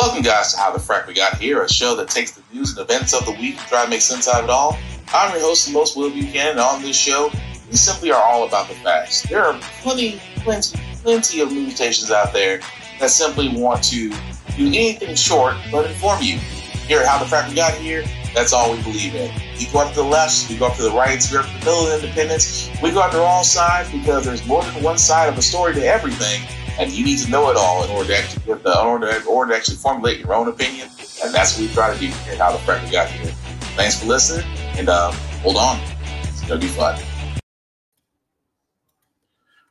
Welcome, guys, to How the Frack We Got Here, a show that takes the news and events of the week and try to make sense out of it all. I'm your host, the most Will Buchanan, and on this show, we simply are all about the facts. There are plenty of news stations out there that simply want to do anything short but inform you. Here at How the Frack We Got Here, that's all we believe in. We go up to the left, we go up to the right, we go up to the middle of independence, we go after all sides because there's more than one side of a story to everything. And you need to know it all in order to actually formulate your own opinion. And that's what we try to do here at How the Frack We Got Here. Thanks for listening, and hold on. It's going to be fun.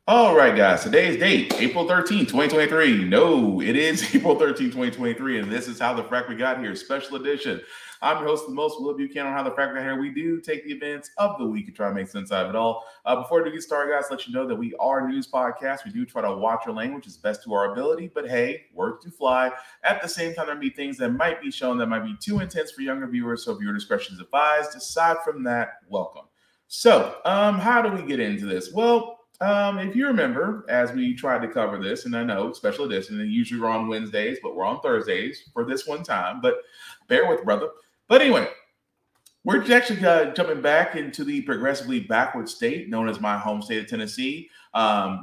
All right, guys. Today's date, April 13, 2023. No, it is April 13, 2023, and this is How the Frack We Got Here, special edition. I'm your host, the most Will Buchanan, on How the Frack We Got Here. We do take the events of the week and try to make sense out of it all. Before we get started, guys, let you know that we are a news podcast. We do try to watch our language as best to our ability, but hey, words do fly. At the same time, there may be things that might be shown that might be too intense for younger viewers, so viewer discretion is advised. Aside from that, welcome. So, how do we get into this? Well, if you remember, as we tried to cover this, and I know special edition, and usually we're on Wednesdays, but we're on Thursdays for this one time, but bear with, brother. But anyway, we're actually jumping back into the progressively backward state known as my home state of Tennessee,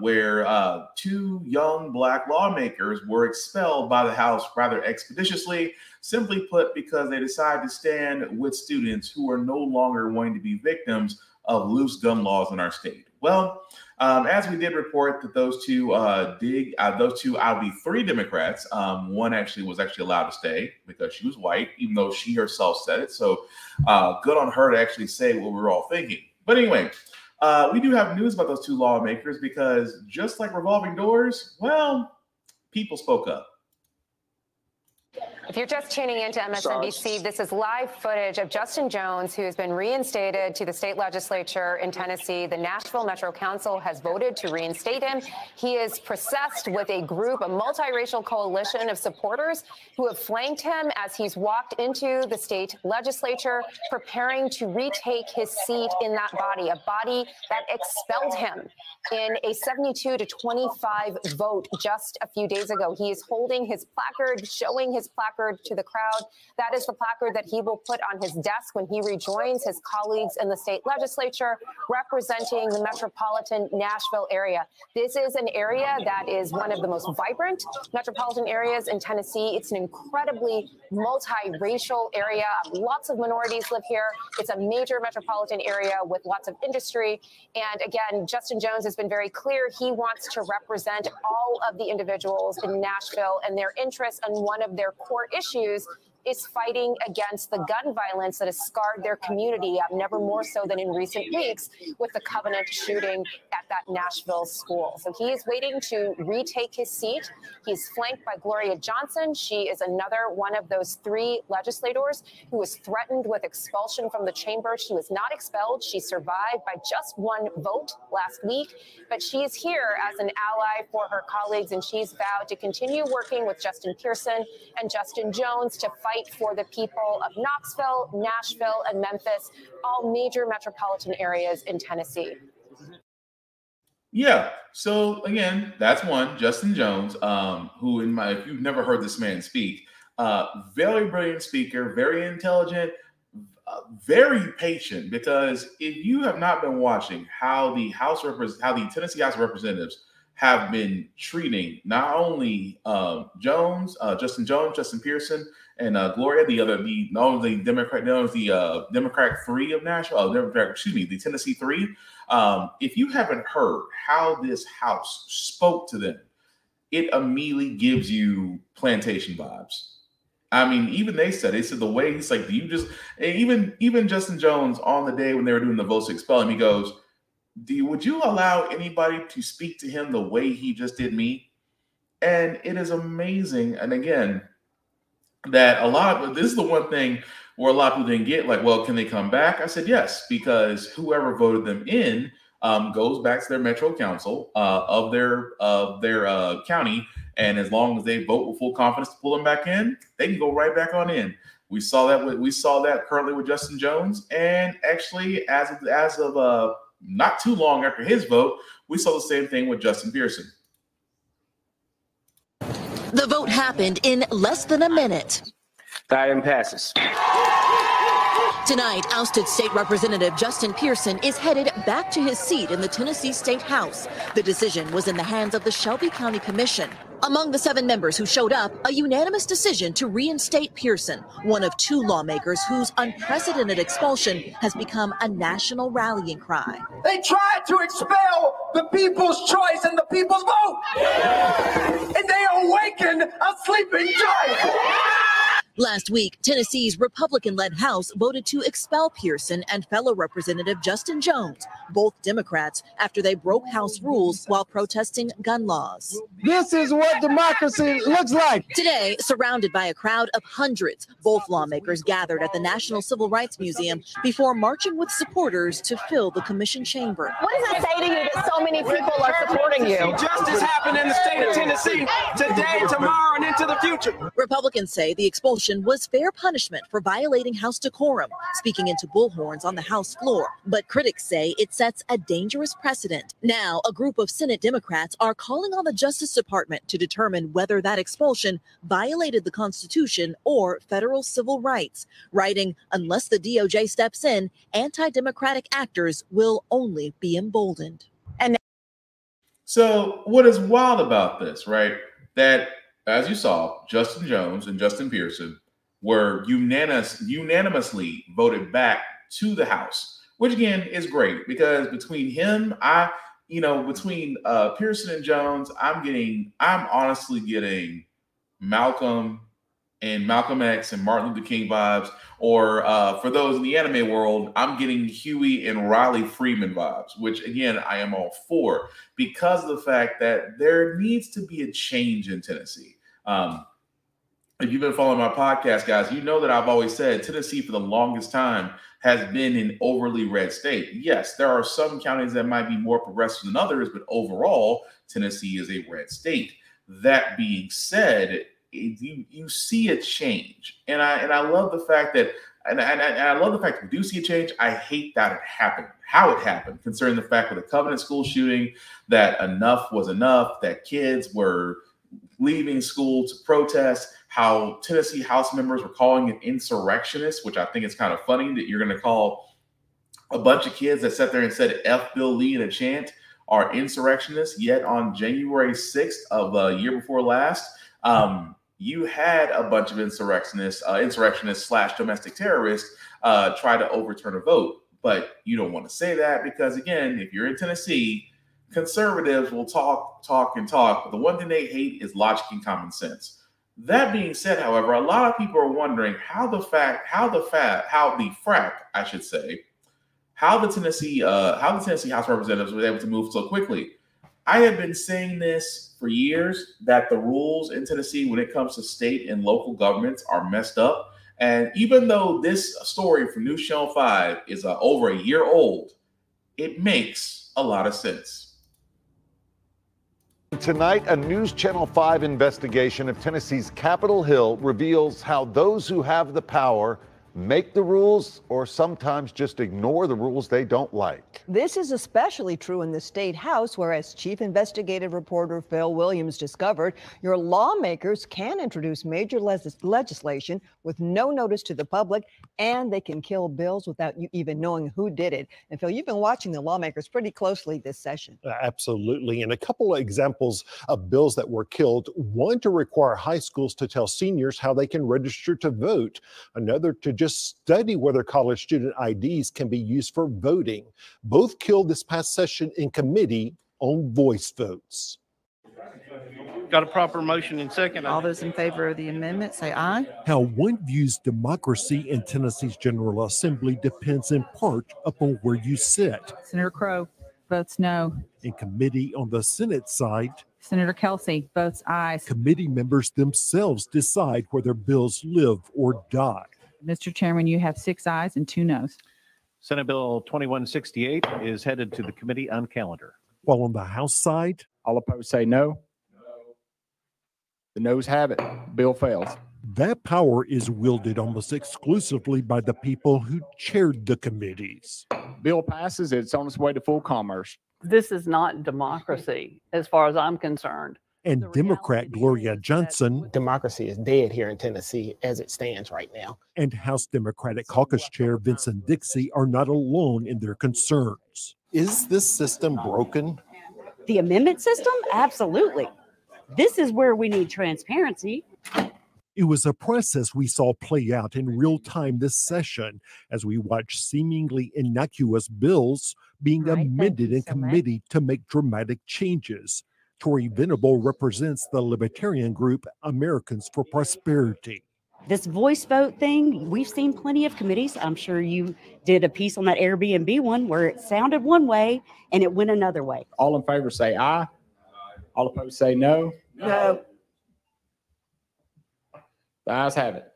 where two young black lawmakers were expelled by the House rather expeditiously, simply put, because they decided to stand with students who are no longer wanting to be victims of loose gun laws in our state. Well, as we did report that those two out of the three Democrats, one was actually allowed to stay because she was white, even though she herself said it. So good on her to actually say what we were all thinking. But anyway, we do have news about those two lawmakers because just like revolving doors, well, people spoke up. If you're just tuning into MSNBC, this is live footage of Justin Jones, who has been reinstated to the state legislature in Tennessee. The Nashville Metro Council has voted to reinstate him. He is processed with a multiracial coalition of supporters who have flanked him as he's walked into the state legislature, preparing to retake his seat in that body, a body that expelled him in a 72-25 vote just a few days ago. He is holding his placard, showing his placard to the crowd. That is the placard that he will put on his desk when he rejoins his colleagues in the state legislature representing the metropolitan Nashville area. This is an area that is one of the most vibrant metropolitan areas in Tennessee. It's an incredibly multiracial area. Lots of minorities live here. It's a major metropolitan area with lots of industry. And again, Justin Jones has been very clear. He wants to represent all of the individuals in Nashville and their interests, and one of their core issues is fighting against the gun violence that has scarred their community, never more so than in recent weeks with the Covenant shooting at that Nashville school. So he is waiting to retake his seat. He's flanked by Gloria Johnson. She is another one of those three legislators who was threatened with expulsion from the chamber. She was not expelled. She survived by just one vote last week, but she is here as an ally for her colleagues, and she's vowed to continue working with Justin Pearson and Justin Jones to fight for the people of Knoxville, Nashville, and Memphis, all major metropolitan areas in Tennessee. Yeah. So again, that's one, Justin Jones, who if you've never heard this man speak, very brilliant speaker, very intelligent, very patient, because if you have not been watching how the Tennessee House of Representatives have been treating not only Justin Jones, Justin Pearson, and Gloria, the Democrat 3 of Nashville, the Tennessee 3. If you haven't heard how this House spoke to them, it immediately gives you plantation vibes. I mean, even they said the way he's like, even Justin Jones on the day when they were doing the votes to expel him, he goes, would you allow anybody to speak to him the way he just did me? And it is amazing. And again, that this is the one thing where a lot of people didn't get, like, well, can they come back? I said yes, because whoever voted them in goes back to their metro council of their county, and as long as they vote with full confidence to pull them back in, they can go right back on in. We saw that currently with Justin Jones, and actually as of not too long after his vote, we saw the same thing with Justin Pearson. The vote happened in less than a minute. The item passes. Tonight, ousted State Representative Justin Pearson is headed back to his seat in the Tennessee State House. The decision was in the hands of the Shelby County Commission. Among the 7 members who showed up, a unanimous decision to reinstate Pearson, one of 2 lawmakers whose unprecedented expulsion has become a national rallying cry. They tried to expel the people's choice and the people's vote. And they awakened a sleeping giant. Last week, Tennessee's Republican-led House voted to expel Pearson and fellow Representative Justin Jones, both Democrats, after they broke House rules while protesting gun laws. This is what democracy looks like. Today, surrounded by a crowd of hundreds, both lawmakers gathered at the National Civil Rights Museum before marching with supporters to fill the commission chamber. What does it say to you that so many people are supporting you? Justice happened in the state of Tennessee today, tomorrow, and into the future. Republicans say the expulsion was fair punishment for violating House decorum, speaking into bullhorns on the House floor. But critics say it sets a dangerous precedent. Now, a group of Senate Democrats are calling on the Justice Department to determine whether that expulsion violated the Constitution or federal civil rights, writing, unless the DOJ steps in, anti-democratic actors will only be emboldened. So what is wild about this, right? That, as you saw, Justin Jones and Justin Pearson were unanimously voted back to the House, which again is great because between him, between Pearson and Jones, I'm honestly getting Malcolm and Malcolm X and Martin Luther King vibes, or for those in the anime world, I'm getting Huey and Riley Freeman vibes, which again, I am all for because of the fact that there needs to be a change in Tennessee. If you've been following my podcast, guys, you know that I've always said Tennessee for the longest time has been an overly red state. Yes, there are some counties that might be more progressive than others, but overall, Tennessee is a red state. That being said, you see a change, and I love the fact that, and I love the fact that we do see a change. I hate that it happened, how it happened, concerning the fact with the Covenant school shooting that enough was enough, that kids were leaving school to protest, how Tennessee House members were calling it insurrectionists, which I think is kind of funny that you're going to call a bunch of kids that sat there and said F Bill Lee in a chant are insurrectionists. Yet on January 6th of the year before last, you had a bunch of insurrectionists / domestic terrorists try to overturn a vote. But you don't want to say that because, again, if you're in Tennessee, conservatives will talk, but the one thing they hate is logic and common sense. That being said, however, a lot of people are wondering how the Tennessee House of Representatives was able to move so quickly. I have been saying this for years that the rules in Tennessee when it comes to state and local governments are messed up. And even though this story from News Channel 5 is over a year old, it makes a lot of sense. Tonight, a News Channel 5 investigation of Tennessee's Capitol Hill reveals how those who have the power make the rules or sometimes just ignore the rules they don't like. This is especially true in the state house, where, as chief investigative reporter Phil Williams discovered, your lawmakers can introduce major legislation with no notice to the public, and they can kill bills without you even knowing who did it. And Phil, you've been watching the lawmakers pretty closely this session. Absolutely. And a couple of examples of bills that were killed: one to require high schools to tell seniors how they can register to vote, another to just study whether college student IDs can be used for voting. Both killed this past session in committee on voice votes. Got a proper motion and second. All those in favor of the amendment say aye. How one views democracy in Tennessee's General Assembly depends in part upon where you sit. Senator Crowe votes no. In committee on the Senate side, Senator Kelsey votes aye. Committee members themselves decide whether bills live or die. Mr. Chairman, you have 6 ayes and 2 noes. Senate Bill 2168 is headed to the Committee on Calendar. While on the House side, all opposed say no. The noes have it. Bill fails. That power is wielded almost exclusively by the people who chaired the committees. Bill passes. It's on its way to full commerce. This is not democracy as far as I'm concerned. And Democrat Gloria Johnson, democracy is dead here in Tennessee as it stands right now. And House Democratic Caucus Chair Vincent Dixie are not alone in their concerns. Is this system broken? The amendment system? Absolutely. This is where we need transparency. It was a process we saw play out in real time this session as we watched seemingly innocuous bills being amended in committee to make dramatic changes. Tori Venable represents the libertarian group Americans for Prosperity. This voice vote thing, we've seen plenty of committees. I'm sure you did a piece on that Airbnb one where it sounded one way and it went another way. All in favor say aye. All opposed say no. No. The ayes have it.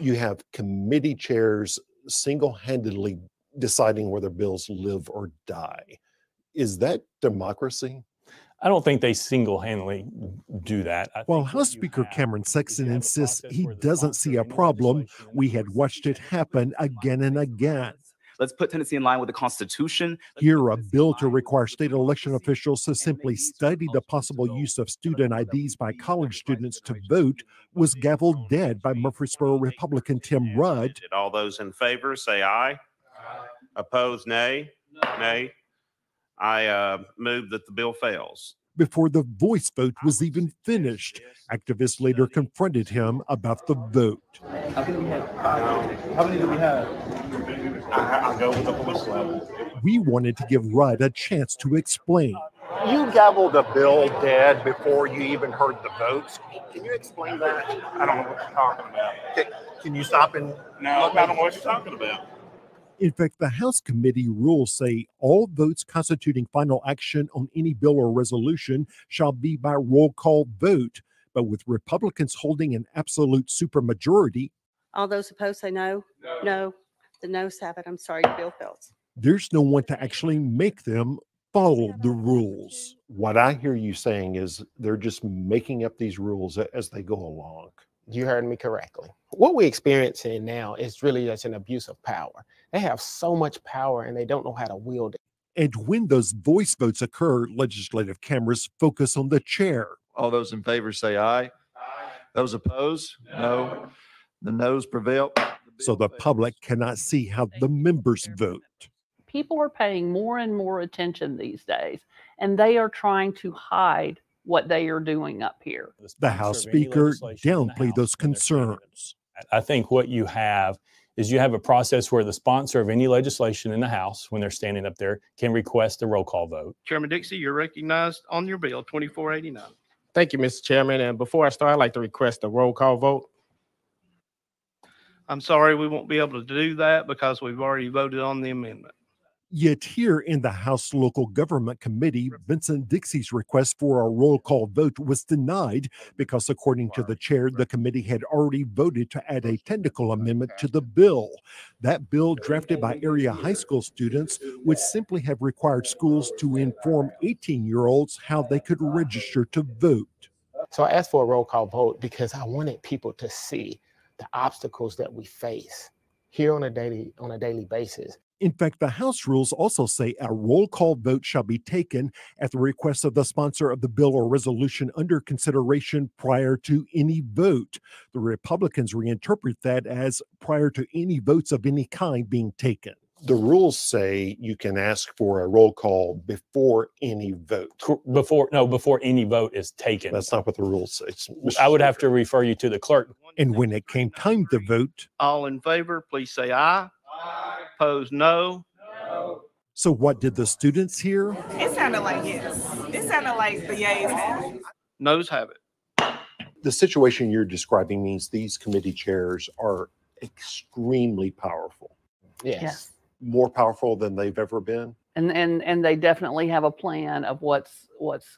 You have committee chairs single-handedly deciding whether bills live or die. Is that democracy? I don't think they single-handedly do that. While House Speaker Cameron Sexton insists he doesn't see a problem, we had watched it happen again and again. Let's put Tennessee in line with the Constitution. Here, a bill to require state election officials to simply study the possible use of student IDs by college students to vote was gavelled dead by Murfreesboro Republican Tim Rudd. All those in favor say aye. Opposed, nay. Nay. I move that the bill fails. Before the voice vote was even finished, activists later confronted him about the vote. How many do we have? I'll go with the voice level. We wanted to give Rudd a chance to explain. You gavelled a bill dead before you even heard the votes. Can you explain that? I don't know what you're talking about. Can you stop and No, I don't know what you're talking about. In fact, the House committee rules say all votes constituting final action on any bill or resolution shall be by roll call vote. But with Republicans holding an absolute supermajority, All those opposed say no. No. The noes have it. I'm sorry, Bill Phelps. there's no one to actually make them follow the rules. What I hear you saying is they're just making up these rules as they go along. You heard me correctly. What we're experiencing now is really just an abuse of power. They have so much power and they don't know how to wield it. And when those voice votes occur, legislative cameras focus on the chair. All those in favor say aye. Those opposed, no. The noes prevail. So the public cannot see how the members vote. People are paying more and more attention these days, and they are trying to hide what they are doing up here. The House Speaker downplayed those concerns. I think what you have is you have a process where the sponsor of any legislation in the House, when they're standing up there, can request a roll call vote. Chairman Dixie, you're recognized on your bill 2489. Thank you, Mr. Chairman. And before I start, I'd like to request a roll call vote. I'm sorry we won't be able to do that because we've already voted on the amendment. Yet here in the House Local Government Committee, Vincent Dixie's request for a roll call vote was denied because, according to the chair, the committee had already voted to add a technical amendment to the bill. That bill, drafted by area high school students, would simply have required schools to inform 18-year-olds how they could register to vote. So I asked for a roll call vote because I wanted people to see the obstacles that we face here on a daily basis. In fact, the House rules also say a roll call vote shall be taken at the request of the sponsor of the bill or resolution under consideration prior to any vote. The Republicans reinterpret that as prior to any votes of any kind being taken. The rules say you can ask for a roll call before any vote. Before any vote is taken. That's not what the rules say. I would have to refer you to the clerk. And when it came time to vote, all in favor, please say aye. Opposed, no. So what did the students hear? It sounded like yes. It sounded like the yeas. Noes have it. The situation you're describing means these committee chairs are extremely powerful. Yes. More powerful than they've ever been. And they definitely have a plan of what's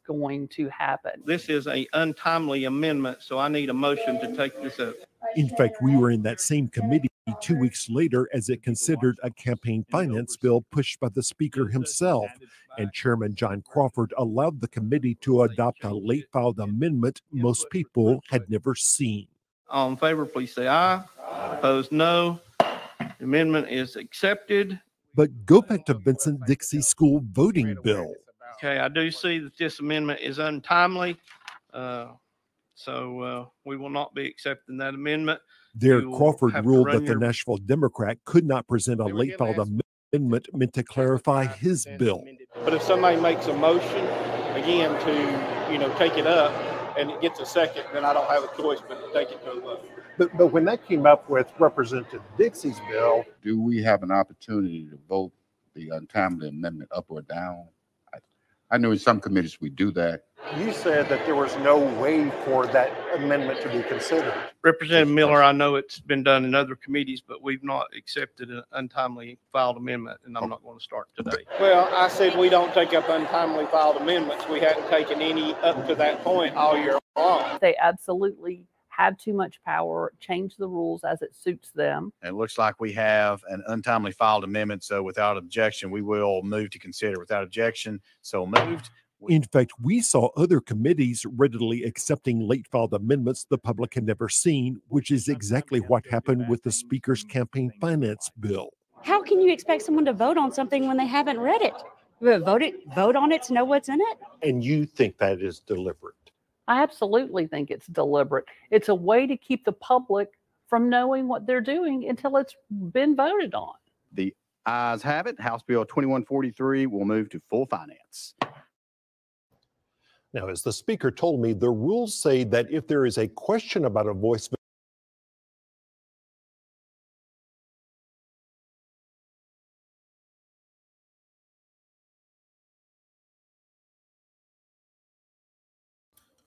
going to happen. This is an untimely amendment, so I need a motion to take this up. In fact, we were in that same committee 2 weeks later as it considered a campaign finance bill pushed by the Speaker himself, and Chairman John Crawford allowed the committee to adopt a late filed amendment most people had never seen. All in favor, please say aye. Opposed, no. The amendment is accepted. But go back to Vincent Dixie's school voting bill. Okay, I do see that this amendment is untimely. So we will not be accepting that amendment. There, You will Crawford have to ruled run that the your- Nashville Democrat could not present a late filed amendment meant to clarify his bill. But if somebody makes a motion, again, to, take it up and it gets a second, then I don't have a choice but to take it to a vote. But when that came up with Representative Dixie's bill, do we have an opportunity to vote the untimely amendment up or down? I know in some committees we do that. you said that there was no way for that amendment to be considered. Representative Miller, I know it's been done in other committees, but we've not accepted an untimely filed amendment, and I'm not going to start today. Well, I said we don't take up untimely filed amendments. We hadn't taken any up to that point all year long. They absolutely have too much power, change the rules as it suits them. It looks like we have an untimely filed amendment, so without objection, we will move to consider. Without objection, so moved. In fact, we saw other committees readily accepting late filed amendments the public had never seen, which is exactly what happened with the Speaker's campaign finance bill. How can you expect someone to vote on something when they haven't read it? Vote on it to know what's in it? And you think that is deliberate? I absolutely think it's deliberate. It's a way to keep the public from knowing what they're doing until it's been voted on. The ayes have it. House Bill 2143 will move to full finance. Now, as the Speaker told me, the rules say that if there is a question about a voice vote,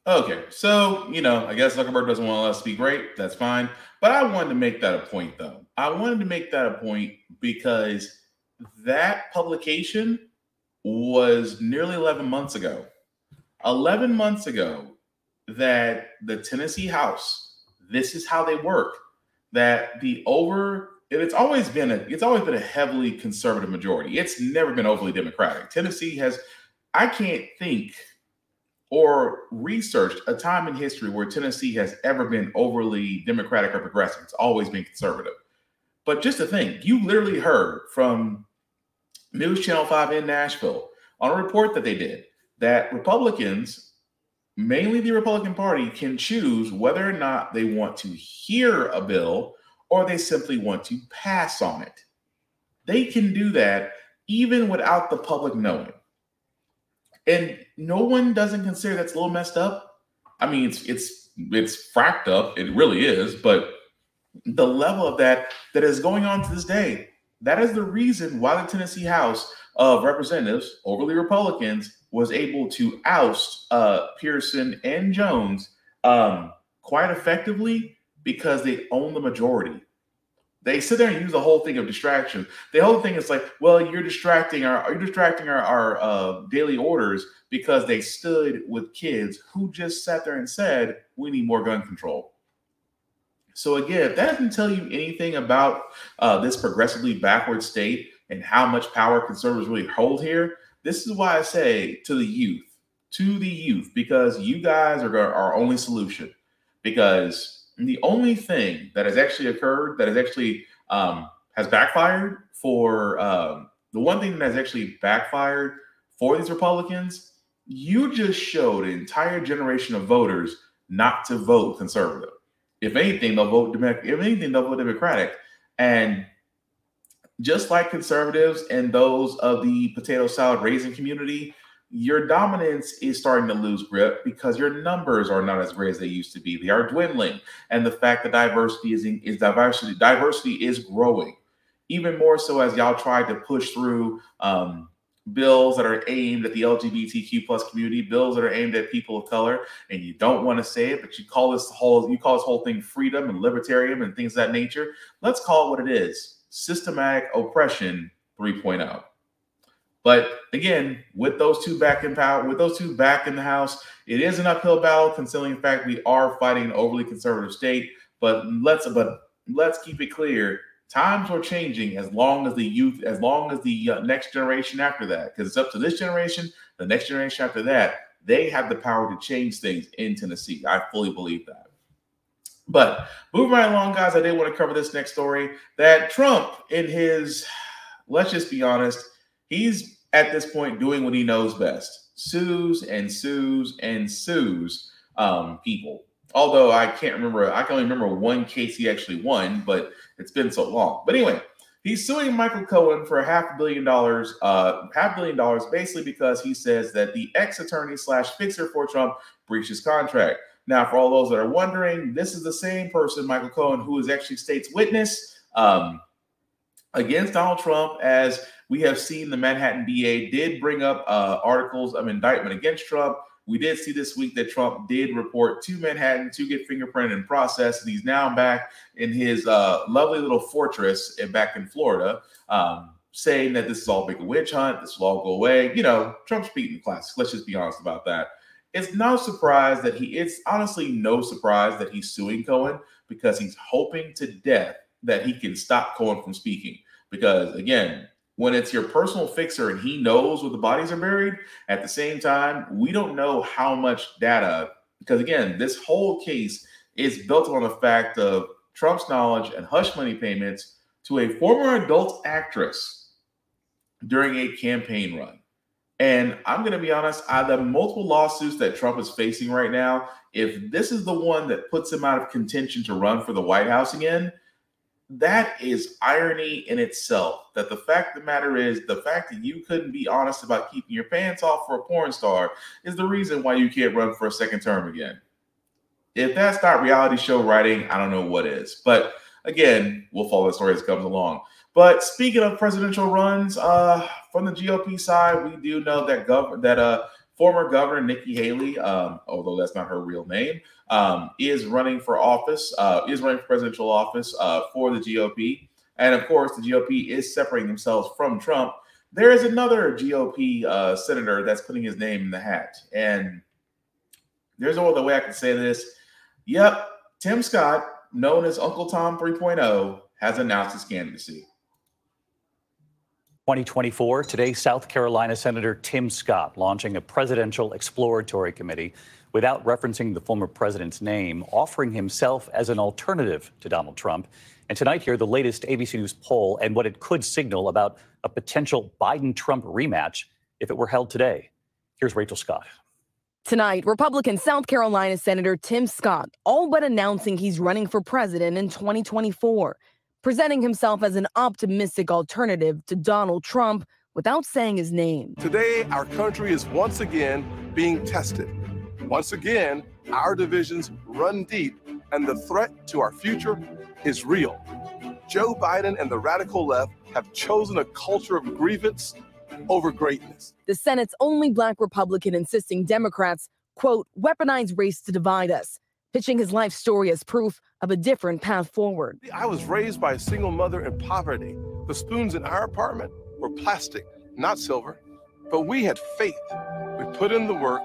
Okay, so, I guess Zuckerberg doesn't want us to be great. That's fine. But I wanted to make that a point, though. I wanted to make that a point because that publication was nearly 11 months ago. 11 months ago that the Tennessee House, this is how they work, that it's always been a heavily conservative majority. It's never been overly Democratic. Tennessee has, I can't think or researched a time in history where Tennessee has ever been overly Democratic or progressive. It's always been conservative. But just to think, you literally heard from News Channel 5 in Nashville on a report that they did that Republicans, mainly the Republican Party, can choose whether or not they want to hear a bill or they simply want to pass on it. They can do that even without the public knowing. And no one doesn't consider that's a little messed up. I mean, it's fracked up. It really is. But the level of that is going on to this day, that is the reason why the Tennessee House of Representatives, overly Republicans, was able to oust Pearson and Jones quite effectively because they own the majority. They sit there and use the whole thing of distraction. The whole thing is like, well, you're distracting our daily orders because they stood with kids who just sat there and said, we need more gun control. So again, if that doesn't tell you anything about this progressively backward state and how much power conservatives really hold here, this is why I say to the youth, because you guys are our only solution. Because the only thing that has actually occurred that has actually has backfired for the one thing that has actually backfired for these Republicans, you just showed an entire generation of voters not to vote conservative. If anything, they'll vote Democratic. And just like conservatives and those of the potato salad raising community, your dominance is starting to lose grip because your numbers are not as great as they used to be. They are dwindling. And the fact that diversity is growing, even more so as y'all tried to push through bills that are aimed at the LGBTQ plus community, bills that are aimed at people of color, and you don't want to say it, but you call this whole thing freedom and libertarian and things of that nature. Let's call it what it is: systematic oppression 3.0. But again, with those two back in power, with those two back in the House, it is an uphill battle, considering the fact we are fighting an overly conservative state. But let's keep it clear: times are changing as long as the next generation after that, because it's up to this generation, the next generation after that, they have the power to change things in Tennessee. I fully believe that. But moving right along, guys, I did want to cover this next story that Trump, in his, let's just be honest, he's at this point doing what he knows best: sues and sues and sues people. Although I can't remember, I can only remember one case he actually won, but it's been so long. But anyway, he's suing Michael Cohen for $500 million, basically because he says that the ex-attorney / fixer for Trump breached his contract. Now, for all those that are wondering, this is the same person, Michael Cohen, who is actually state's witness against Donald Trump. As we have seen, the Manhattan DA did bring up articles of indictment against Trump. We did see this week that Trump did report to Manhattan to get fingerprinted and processed, and he's now back in his lovely little fortress back in Florida, saying that this is all big a witch hunt, this will all go away. You know, Trump's beating the classics. Let's just be honest about that. It's no surprise that it's honestly no surprise that he's suing Cohen, because he's hoping to death that he can stop Cohen from speaking. Because again, when it's your personal fixer and he knows where the bodies are buried, at the same time, we don't know how much data, because again, this whole case is built on the fact of Trump's knowledge and hush money payments to a former adult actress during a campaign run. And I'm going to be honest, the multiple lawsuits that Trump is facing right now, if this is the one that puts him out of contention to run for the White House again, that is irony in itself. That the fact of the matter is, the fact that you couldn't be honest about keeping your pants off for a porn star is the reason why you can't run for a second term again. If that's not reality show writing, I don't know what is. But again, we'll follow the story as it comes along. But speaking of presidential runs, from the GOP side, we do know that former Governor Nikki Haley, although that's not her real name, is running for office, is running for presidential office for the GOP. And of course, the GOP is separating themselves from Trump. There is another GOP senator that's putting his name in the hat. And there's no other way I can say this. Yep, Tim Scott, known as Uncle Tom 3.0, has announced his candidacy. 2024, today, South Carolina Senator Tim Scott launching a presidential exploratory committee without referencing the former president's name, offering himself as an alternative to Donald Trump. And tonight here, the latest ABC News poll and what it could signal about a potential Biden-Trump rematch if it were held today. Here's Rachel Scott. Tonight, Republican South Carolina Senator Tim Scott all but announcing he's running for president in 2024, presenting himself as an optimistic alternative to Donald Trump without saying his name. Today, our country is once again being tested. Once again, our divisions run deep, and the threat to our future is real. Joe Biden and the radical left have chosen a culture of grievance over greatness. The Senate's only Black Republican insisting Democrats, quote, weaponize race to divide us, pitching his life story as proof of a different path forward. I was raised by a single mother in poverty. The spoons in our apartment were plastic, not silver. But we had faith. We put in the work,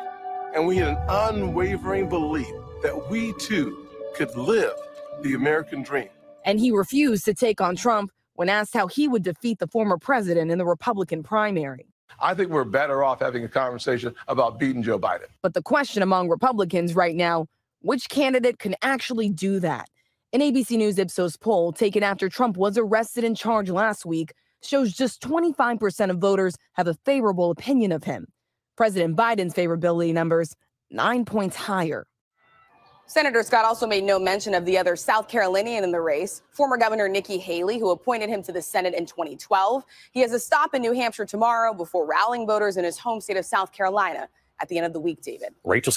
and we had an unwavering belief that we too could live the American dream. And he refused to take on Trump when asked how he would defeat the former president in the Republican primary. I think we're better off having a conversation about beating Joe Biden. But the question among Republicans right now, which candidate can actually do that? An ABC News Ipsos poll taken after Trump was arrested and charged last week shows just 25% of voters have a favorable opinion of him. President Biden's favorability numbers 9 points higher. Senator Scott also made no mention of the other South Carolinian in the race, former Governor Nikki Haley, who appointed him to the Senate in 2012. He has a stop in New Hampshire tomorrow before rallying voters in his home state of South Carolina at the end of the week, David. Rachel.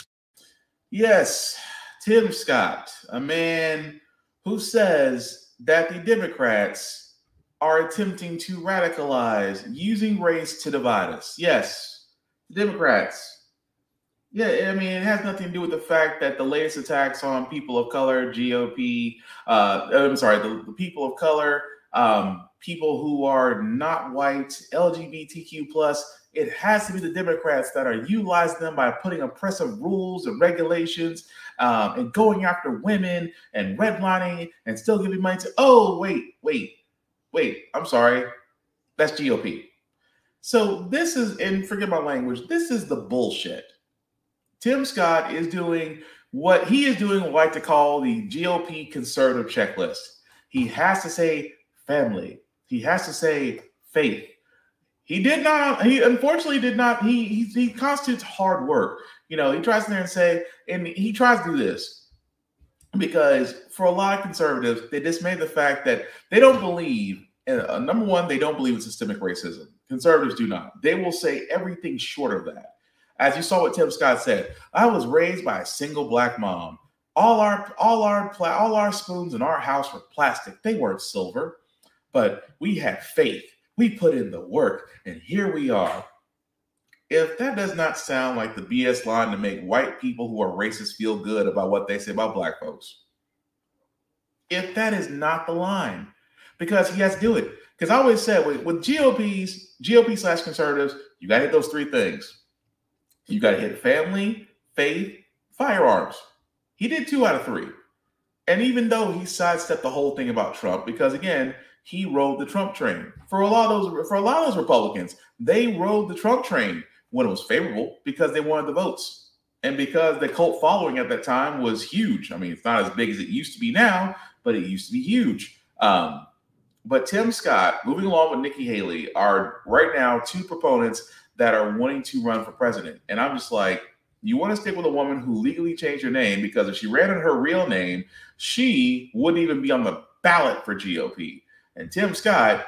Yes, Tim Scott, a man who says that the Democrats are attempting to radicalize, using race to divide us. Yes, Democrats. Yeah, I mean, it has nothing to do with the fact that the latest attacks on people of color, GOP, the people of color, people who are not white, LGBTQ+, it has to be the Democrats that are utilizing them by putting oppressive rules and regulations and going after women and redlining and still giving money to, oh, wait, I'm sorry, that's GOP. So this is, and forget my language, this is the bullshit. Tim Scott is doing what he is doing, what I like to call the GOP conservative checklist. He has to say family. He has to say faith. He unfortunately did not, he constitutes hard work. You know, he tries to there and say, and he tries to do this because for a lot of conservatives, they dismay the fact that they don't believe, number one, they don't believe in systemic racism. Conservatives do not. They will say everything short of that. As you saw what Tim Scott said, I was raised by a single black mom. All our spoons in our house were plastic. They weren't silver, but we had faith. We put in the work, and here we are. If that does not sound like the BS line to make white people who are racist feel good about what they say about black folks, if that is not the line, because he has to do it. Because I always said with GOP/conservatives, you got to hit those three things. You got to hit family, faith, firearms. He did 2 out of 3. And even though he sidestepped the whole thing about Trump, because again, he rode the Trump train. For a lot of those Republicans, they rode the Trump train when it was favorable because they wanted the votes. And because the cult following at that time was huge. I mean, it's not as big as it used to be now, but it used to be huge. But Tim Scott, moving along with Nikki Haley, are right now 2 proponents that are wanting to run for president. And I'm just like, you want to stick with a woman who legally changed her name, because if she ran in her real name, she wouldn't even be on the ballot for GOP. And Tim Scott,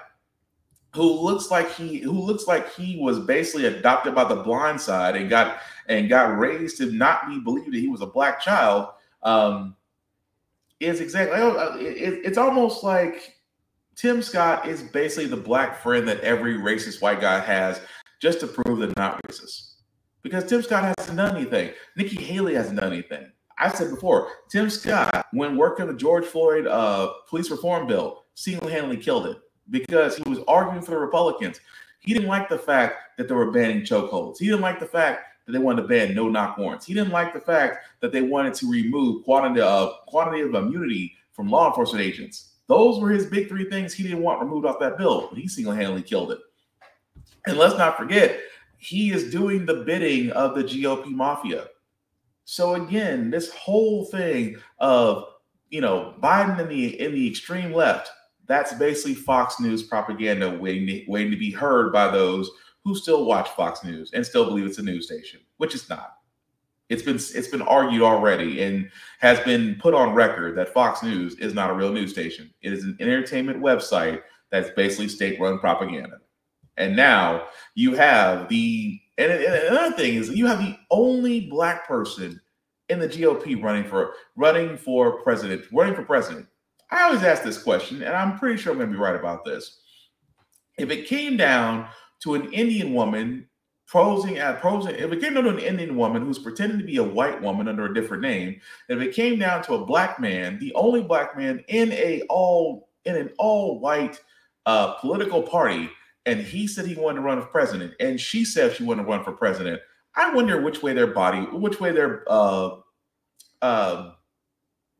who looks like he was basically adopted by the blind side and got raised to not be believed that he was a black child, is exactly, it's almost like Tim Scott is basically the black friend that every racist white guy has just to prove they're not racist. Because Tim Scott hasn't done anything. Nikki Haley hasn't done anything. I said before, Tim Scott, when working on the George Floyd police reform bill, single-handedly killed it because he was arguing for the Republicans. He didn't like the fact that they were banning chokeholds. He didn't like the fact that they wanted to ban no-knock warrants. He didn't like the fact that they wanted to remove quantitative immunity from law enforcement agents. Those were his big 3 things he didn't want removed off that bill, but he single-handedly killed it. And let's not forget, he is doing the bidding of the GOP mafia. So again, this whole thing of, Biden in the extreme left, that's basically Fox News propaganda waiting to be heard by those who still watch Fox News and still believe it's a news station, which it's not. It's been argued already and has been put on record that Fox News is not a real news station. It is an entertainment website that's basically state-run propaganda. And now you have and another thing is you have the only black person in the GOP running for president. I always ask this question, and I'm pretty sure I'm going to be right about this. If it came down to an Indian woman if it came down to an Indian woman who's pretending to be a white woman under a different name, if it came down to a black man, the only black man in an all-white political party, and he said he wanted to run for president, and she said she wanted to run for president, I wonder which way their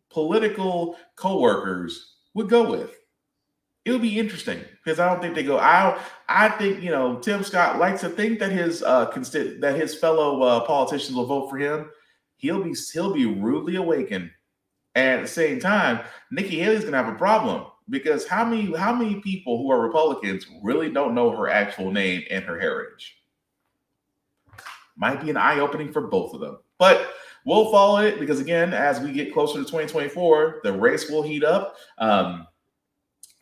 political co-workers would go with. It would be interesting because I don't think they go. I think Tim Scott likes to think that his fellow politicians will vote for him. He'll be rudely awakened, and at the same time, Nikki Haley's gonna have a problem because how many people who are Republicans really don't know her actual name and her heritage? Might be an eye-opening for both of them, but we'll follow it because again, as we get closer to 2024, the race will heat up.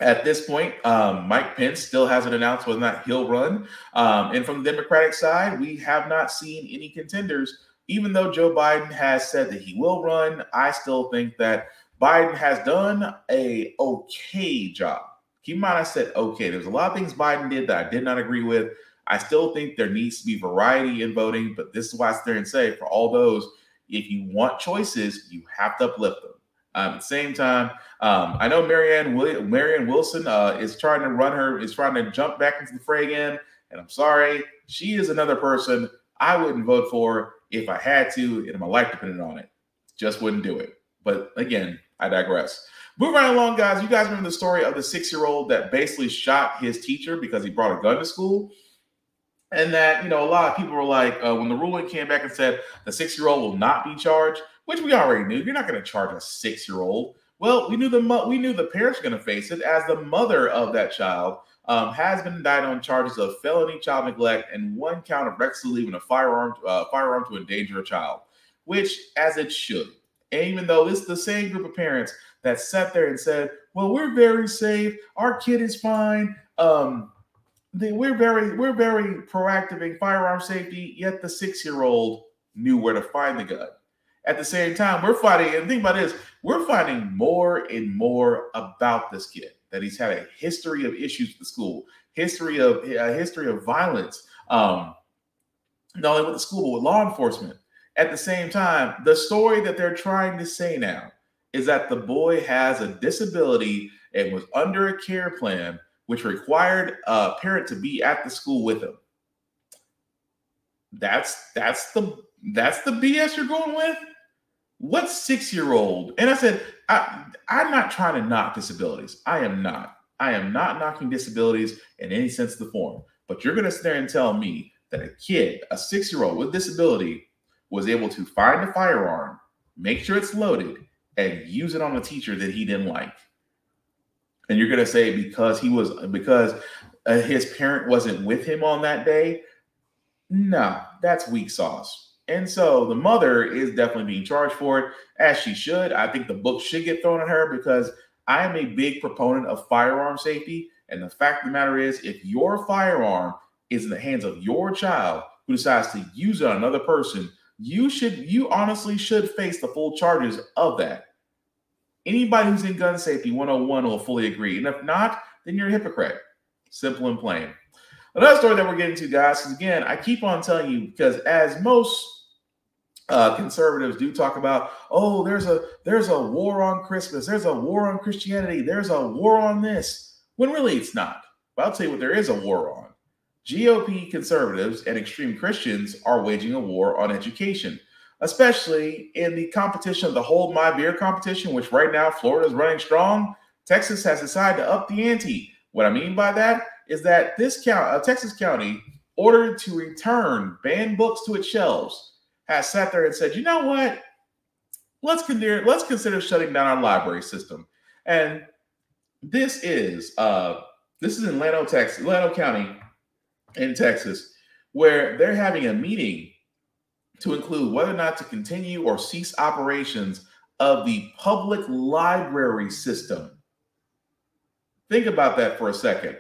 At this point, Mike Pence still hasn't announced whether or not he'll run. And from the Democratic side, we have not seen any contenders. Even though Joe Biden has said that he will run, I still think that Biden has done an okay job. Keep in mind, I said okay. There's a lot of things Biden did that I did not agree with. I still think there needs to be variety in voting, but this is why I sit there and say, for all those, if you want choices, you have to uplift them. At the same time, I know Marianne Wilson is trying to jump back into the fray again. And I'm sorry, she is another person I wouldn't vote for if I had to, and my life depended on it. Just wouldn't do it. But again, I digress. Moving right along, guys. You guys remember the story of the 6-year-old that basically shot his teacher because he brought a gun to school? And that, a lot of people were like, when the ruling came back and said the 6-year-old will not be charged, which we already knew. You're not going to charge a 6-year-old. Well, we knew the parents were going to face it as the mother of that child has been indicted on charges of felony child neglect and 1 count of recklessly leaving a firearm to endanger a child, which, as it should. And even though this is the same group of parents that sat there and said, well, we're very safe, our kid is fine, we're very proactive in firearm safety, yet the 6-year-old knew where to find the gun. At the same time, we're finding, and think about this, we're finding more and more about this kid, that he's had a history of issues with the school, history of violence, not only with the school, but with law enforcement. At the same time, the story that they're trying to say now is that the boy has a disability and was under a care plan, which required a parent to be at the school with him. That's the BS you're going with? What 6-year-old? And I said, I'm not trying to knock disabilities. I am not knocking disabilities in any sense of the form. But you're going to sit there and tell me that a kid, a 6-year-old with disability, was able to find a firearm, make sure it's loaded, and use it on a teacher that he didn't like. And you're going to say because his parent wasn't with him on that day? No, that's weak sauce. And so the mother is definitely being charged for it, as she should. I think the book should get thrown at her because I am a big proponent of firearm safety. And the fact of the matter is, if your firearm is in the hands of your child who decides to use it on another person, you honestly should face the full charges of that. Anybody who's in gun safety 101 will fully agree. And if not, then you're a hypocrite. Simple and plain. Another story that we're getting to, guys, because again, I keep on telling you, because as most conservatives do talk about, oh, there's a war on Christmas, there's a war on Christianity, there's a war on this, when really it's not. But I'll tell you what there is a war on. GOP conservatives and extreme Christians are waging a war on education, especially in the competition of the Hold My Beer competition, which right now Florida is running strong. Texas has decided to up the ante. What I mean by that is that this Texas county, ordered to return banned books to its shelves, has sat there and said, you know what? Let's consider shutting down our library system. And this is in Llano County in Texas, where they're having a meeting to include whether or not to continue or cease operations of the public library system. Think about that for a second.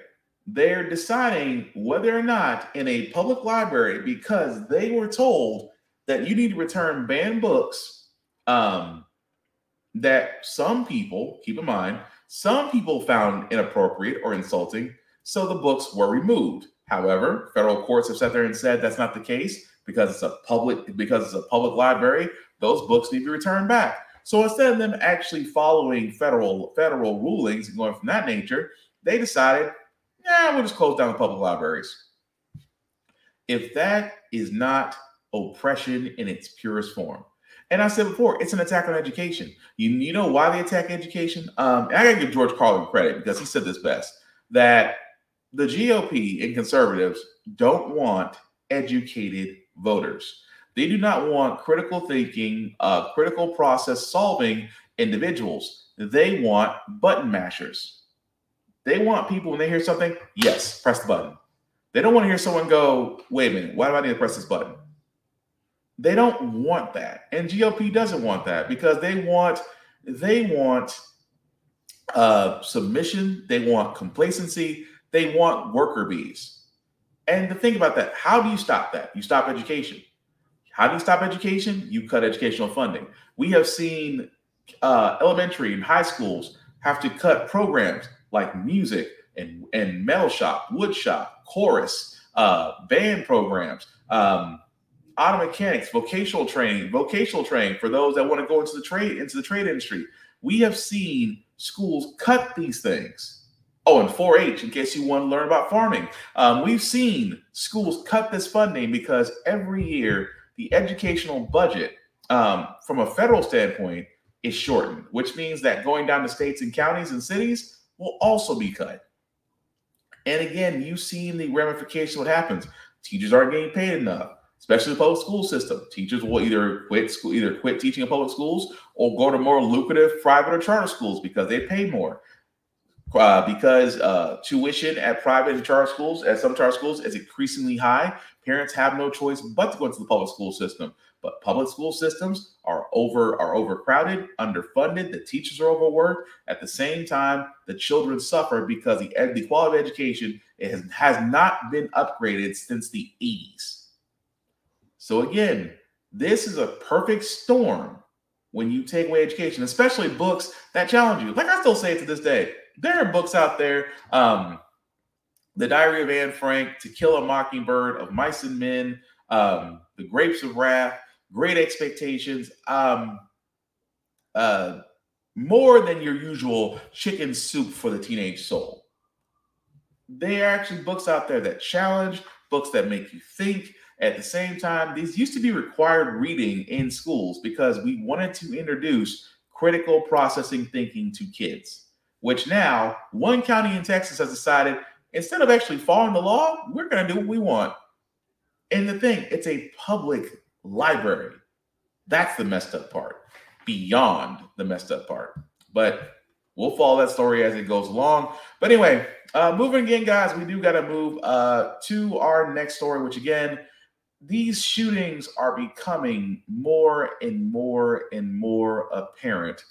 They're deciding whether or not in a public library, because they were told that you need to return banned books that some people, keep in mind, some people found inappropriate or insulting, so the books were removed. However, federal courts have sat there and said that's not the case because it's a public library. Those books need to be returned back. So instead of them actually following federal rulings and going from that nature, they decided, we'll just close down the public libraries. If that is not oppression in its purest form. And I said before, it's an attack on education. You know why they attack education? And I gotta give George Carlin credit because he said this best, that the GOP and conservatives don't want educated voters. They do not want critical thinking, critical process solving individuals. They want button mashers. They want people, when they hear something, yes, press the button. They don't want to hear someone go, wait a minute, why do I need to press this button? They don't want that. And GOP doesn't want that because they want submission. They want complacency. They want worker bees. And to think about that, how do you stop that? You stop education. How do you stop education? You cut educational funding. We have seen elementary and high schools have to cut programs like music and metal shop, wood shop, chorus, band programs, auto mechanics, vocational training for those that want to go into the trade industry. We have seen schools cut these things. Oh, and 4-H, in case you want to learn about farming. We've seen schools cut this funding because every year the educational budget from a federal standpoint is shortened, which means that going down to states and counties and cities will also be cut. And again, you've seen the ramification of what happens. Teachers aren't getting paid enough, especially the public school system. Teachers will either quit teaching in public schools or go to more lucrative private or charter schools because they pay more. because tuition at private and charter schools, at some charter schools, is increasingly high. Parents have no choice but to go into the public school system. But public school systems are overcrowded, underfunded. The teachers are overworked. At the same time, the children suffer because the quality of education has not been upgraded since the 80s. So again, this is a perfect storm when you take away education, especially books that challenge you. Like I still say to this day, there are books out there, The Diary of Anne Frank, To Kill a Mockingbird, Of Mice and Men, The Grapes of Wrath, Great Expectations, more than your usual chicken soup for the teenage soul. There are actually books out there that challenge, books that make you think. At the same time, these used to be required reading in schools because we wanted to introduce critical processing thinking to kids, which now one county in Texas has decided, instead of actually following the law, we're going to do what we want. And the thing, it's a public library. That's the messed up part, beyond the messed up part. But we'll follow that story as it goes along. But anyway, moving again, guys, we do got to move to our next story, which again, these shootings are becoming more and more and more apparent.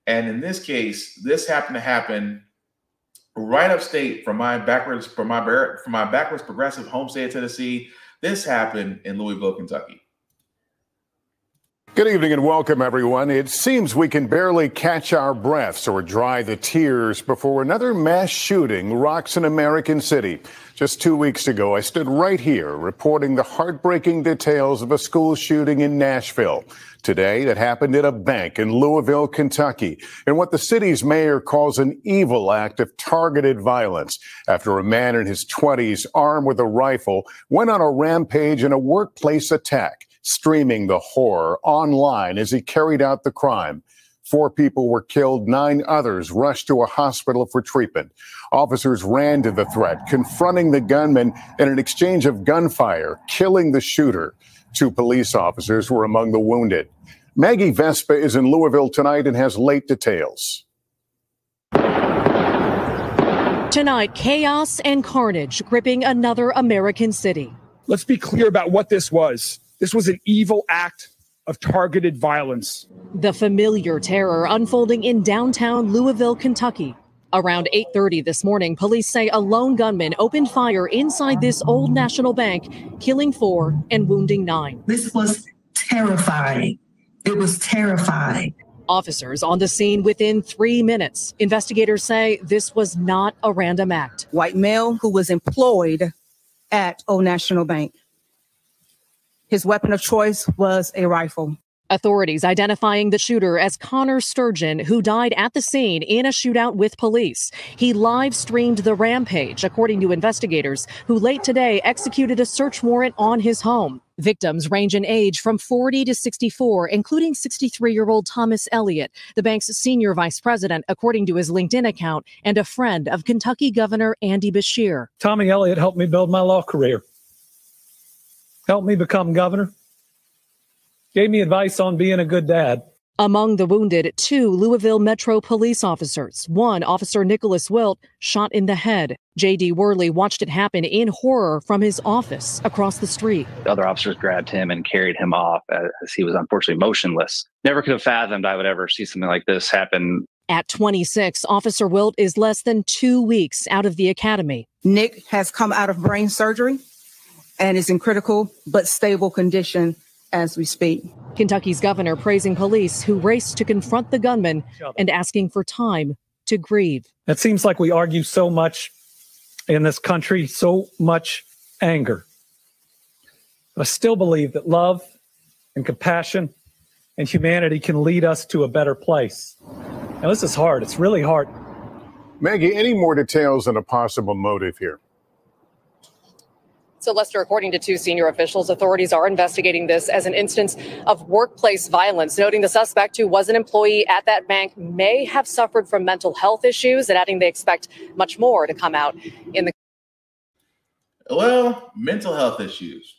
And in this case, this happened to happen right upstate from my backwards progressive home state of Tennessee. This happened in Louisville, Kentucky. Good evening and welcome, everyone. It seems we can barely catch our breaths or dry the tears before another mass shooting rocks an American city. Just 2 weeks ago, I stood right here reporting the heartbreaking details of a school shooting in Nashville. Today, that happened at a bank in Louisville, Kentucky, in what the city's mayor calls an evil act of targeted violence after a man in his 20s, armed with a rifle, went on a rampage in a workplace attack, streaming the horror online as he carried out the crime. 4 people were killed, 9 others rushed to a hospital for treatment. Officers ran to the threat, confronting the gunman in an exchange of gunfire, killing the shooter. 2 police officers were among the wounded. Maggie Vespa is in Louisville tonight and has late details. Tonight, chaos and carnage gripping another American city. Let's be clear about what this was. This was an evil act of targeted violence. The familiar terror unfolding in downtown Louisville, Kentucky. Around 8:30 this morning, police say a lone gunman opened fire inside this Old National Bank, killing 4 and wounding 9. This was terrifying. It was terrifying. Officers on the scene within 3 minutes. Investigators say this was not a random act. White male who was employed at Old National Bank. His weapon of choice was a rifle. Authorities identifying the shooter as Connor Sturgeon, who died at the scene in a shootout with police. He live streamed the rampage, according to investigators, who late today executed a search warrant on his home. Victims range in age from 40 to 64, including 63-year-old Thomas Elliott, the bank's senior vice president, according to his LinkedIn account, and a friend of Kentucky Governor Andy Beshear. Tommy Elliott helped me build my law career, helped me become governor, gave me advice on being a good dad. Among the wounded, 2 Louisville Metro police officers. 1, Officer Nicholas Wilt, shot in the head. J.D. Worley watched it happen in horror from his office across the street. The other officers grabbed him and carried him off as he was unfortunately motionless. Never could have fathomed I would ever see something like this happen. At 26, Officer Wilt is less than 2 weeks out of the academy. Nick has come out of brain surgery and is in critical but stable condition as we speak. Kentucky's governor praising police who raced to confront the gunman and asking for time to grieve. It seems like we argue so much in this country, so much anger. But I still believe that love and compassion and humanity can lead us to a better place. Now, this is hard. It's really hard. Maggie, any more details on a possible motive here? So, Lester, according to 2 senior officials, authorities are investigating this as an instance of workplace violence, noting the suspect, who was an employee at that bank, may have suffered from mental health issues, and adding they expect much more to come out in the. Well, mental health issues.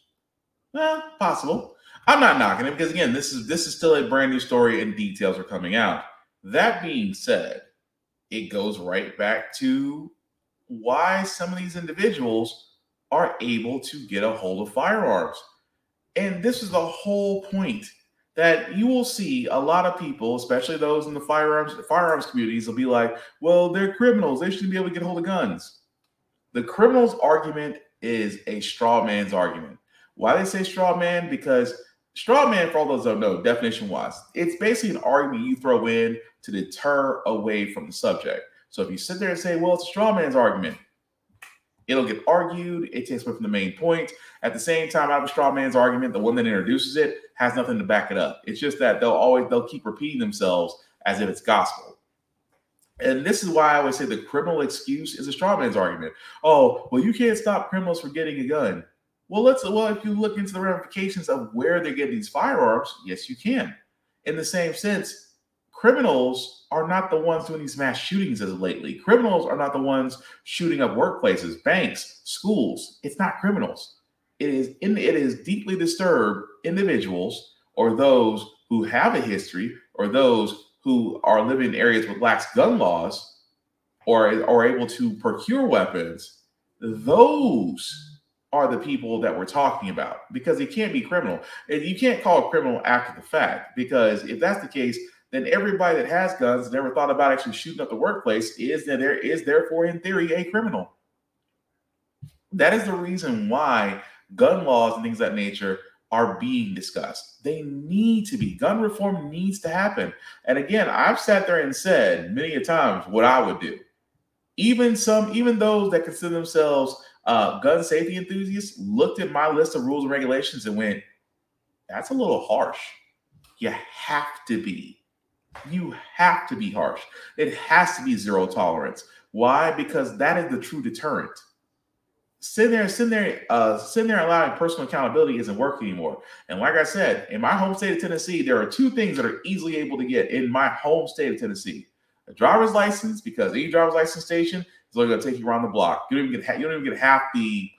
Well, possible. I'm not knocking it because, again, this is still a brand new story and details are coming out. That being said, it goes right back to why some of these individuals are able to get a hold of firearms. And this is the whole point, that you will see a lot of people, especially those in the firearms communities, will be like, well, they're criminals. They shouldn't be able to get a hold of guns. The criminals argument is a straw man's argument. Why they say straw man? Because straw man, for all those who don't know, definition-wise, it's basically an argument you throw in to deter away from the subject. So if you sit there and say, well, it's a straw man's argument, it'll get argued. It takes away from the main point. At the same time, out of a straw man's argument, the one that introduces it has nothing to back it up. It's just that they'll keep repeating themselves as if it's gospel. And this is why I always say the criminal excuse is a straw man's argument. Oh, well, you can't stop criminals from getting a gun. Well, if you look into the ramifications of where they're getting these firearms, yes, you can. In the same sense, criminals are not the ones doing these mass shootings as of lately. Criminals are not the ones shooting up workplaces, banks, schools. It's not criminals. It is deeply disturbed individuals, or those who have a history, or those who are living in areas with lax gun laws, or are able to procure weapons. Those are the people that we're talking about, because it can't be criminal. And you can't call a criminal after the fact, because if that's the case, then everybody that has guns never thought about actually shooting up the workplace is therefore in theory a criminal. That is the reason why gun laws and things of that nature are being discussed. They need to be. Gun reform needs to happen. And again, I've sat there and said many a times what I would do. Even those that consider themselves gun safety enthusiasts looked at my list of rules and regulations and went, that's a little harsh. You have to be. You have to be harsh. It has to be zero tolerance. Why? Because that is the true deterrent. Sitting there allowing personal accountability isn't working anymore. And like I said, in my home state of Tennessee, there are two things that are easily able to get in my home state of Tennessee: a driver's license, because any driver's license station is only going to take you around the block. You don't even get half the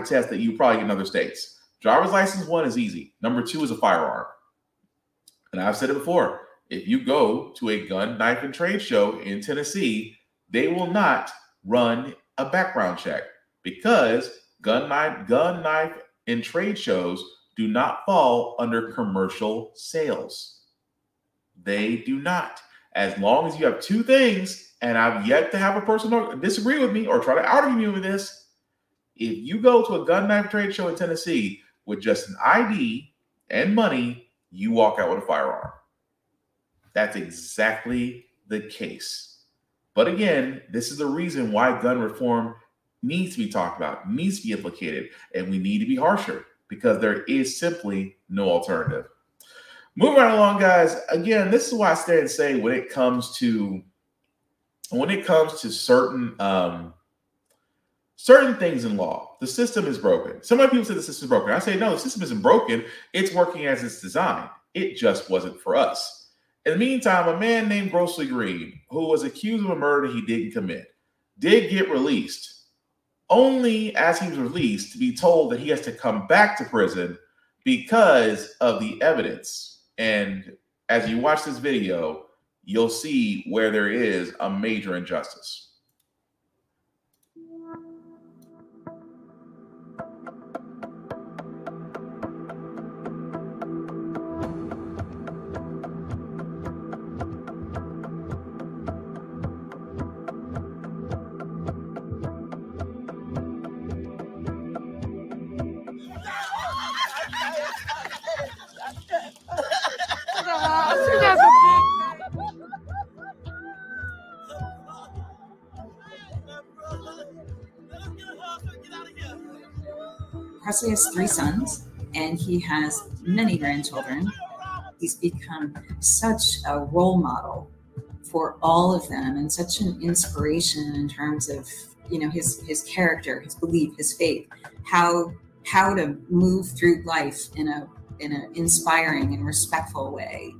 test that you probably get in other states. Driver's license, one, is easy. Number two is a firearm. And I've said it before. If you go to a gun, knife, and trade show in Tennessee, they will not run a background check, because gun, knife, and trade shows do not fall under commercial sales. They do not. As long as you have two things, and I've yet to have a person disagree with me or try to argue me with this, if you go to a gun, knife, trade show in Tennessee with just an ID and money, you walk out with a firearm. That's exactly the case. But again, this is the reason why gun reform needs to be talked about, needs to be implicated, and we need to be harsher, because there is simply no alternative. Moving right along, guys. Again, this is why I stand and say when it comes to certain things in law, the system is broken. Some people say the system is broken. I say no, the system isn't broken. It's working as it's designed. It just wasn't for us. In the meantime, a man named Grossly Green, who was accused of a murder he didn't commit, did get released, only as he was released to be told that he has to come back to prison because of the evidence. And as you watch this video, you'll see where there is a major injustice. Presley has 3 sons, and he has many grandchildren. He's become such a role model for all of them, and such an inspiration in terms of, you know, his character, his belief, his faith, how to move through life in an inspiring and respectful way.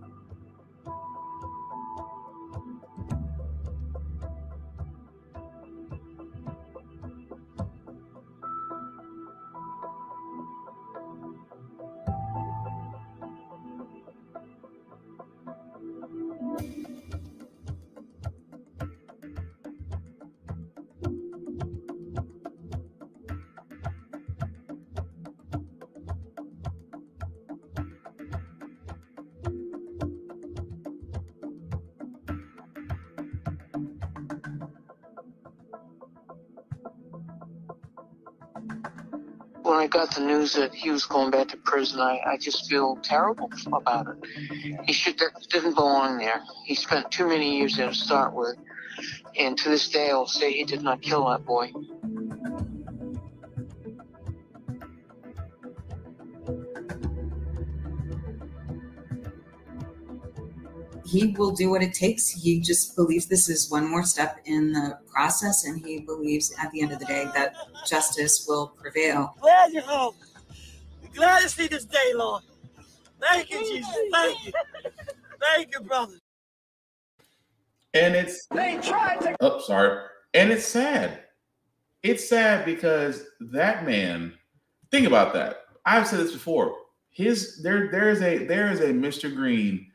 when I got the news that he was going back to prison, I just feel terrible about it. He didn't belong there. He spent too many years there to start with. And to this day, I will say he did not kill that boy. He will do what it takes. He just believes this is one more step in the process, and he believes at the end of the day that justice will prevail. Glad you're home. Glad to see this day, Lord. Thank you, Jesus. Thank you. Thank you, brother. And it's And it's sad. It's sad because that man, think about that. I've said this before. There is a Mr. Green,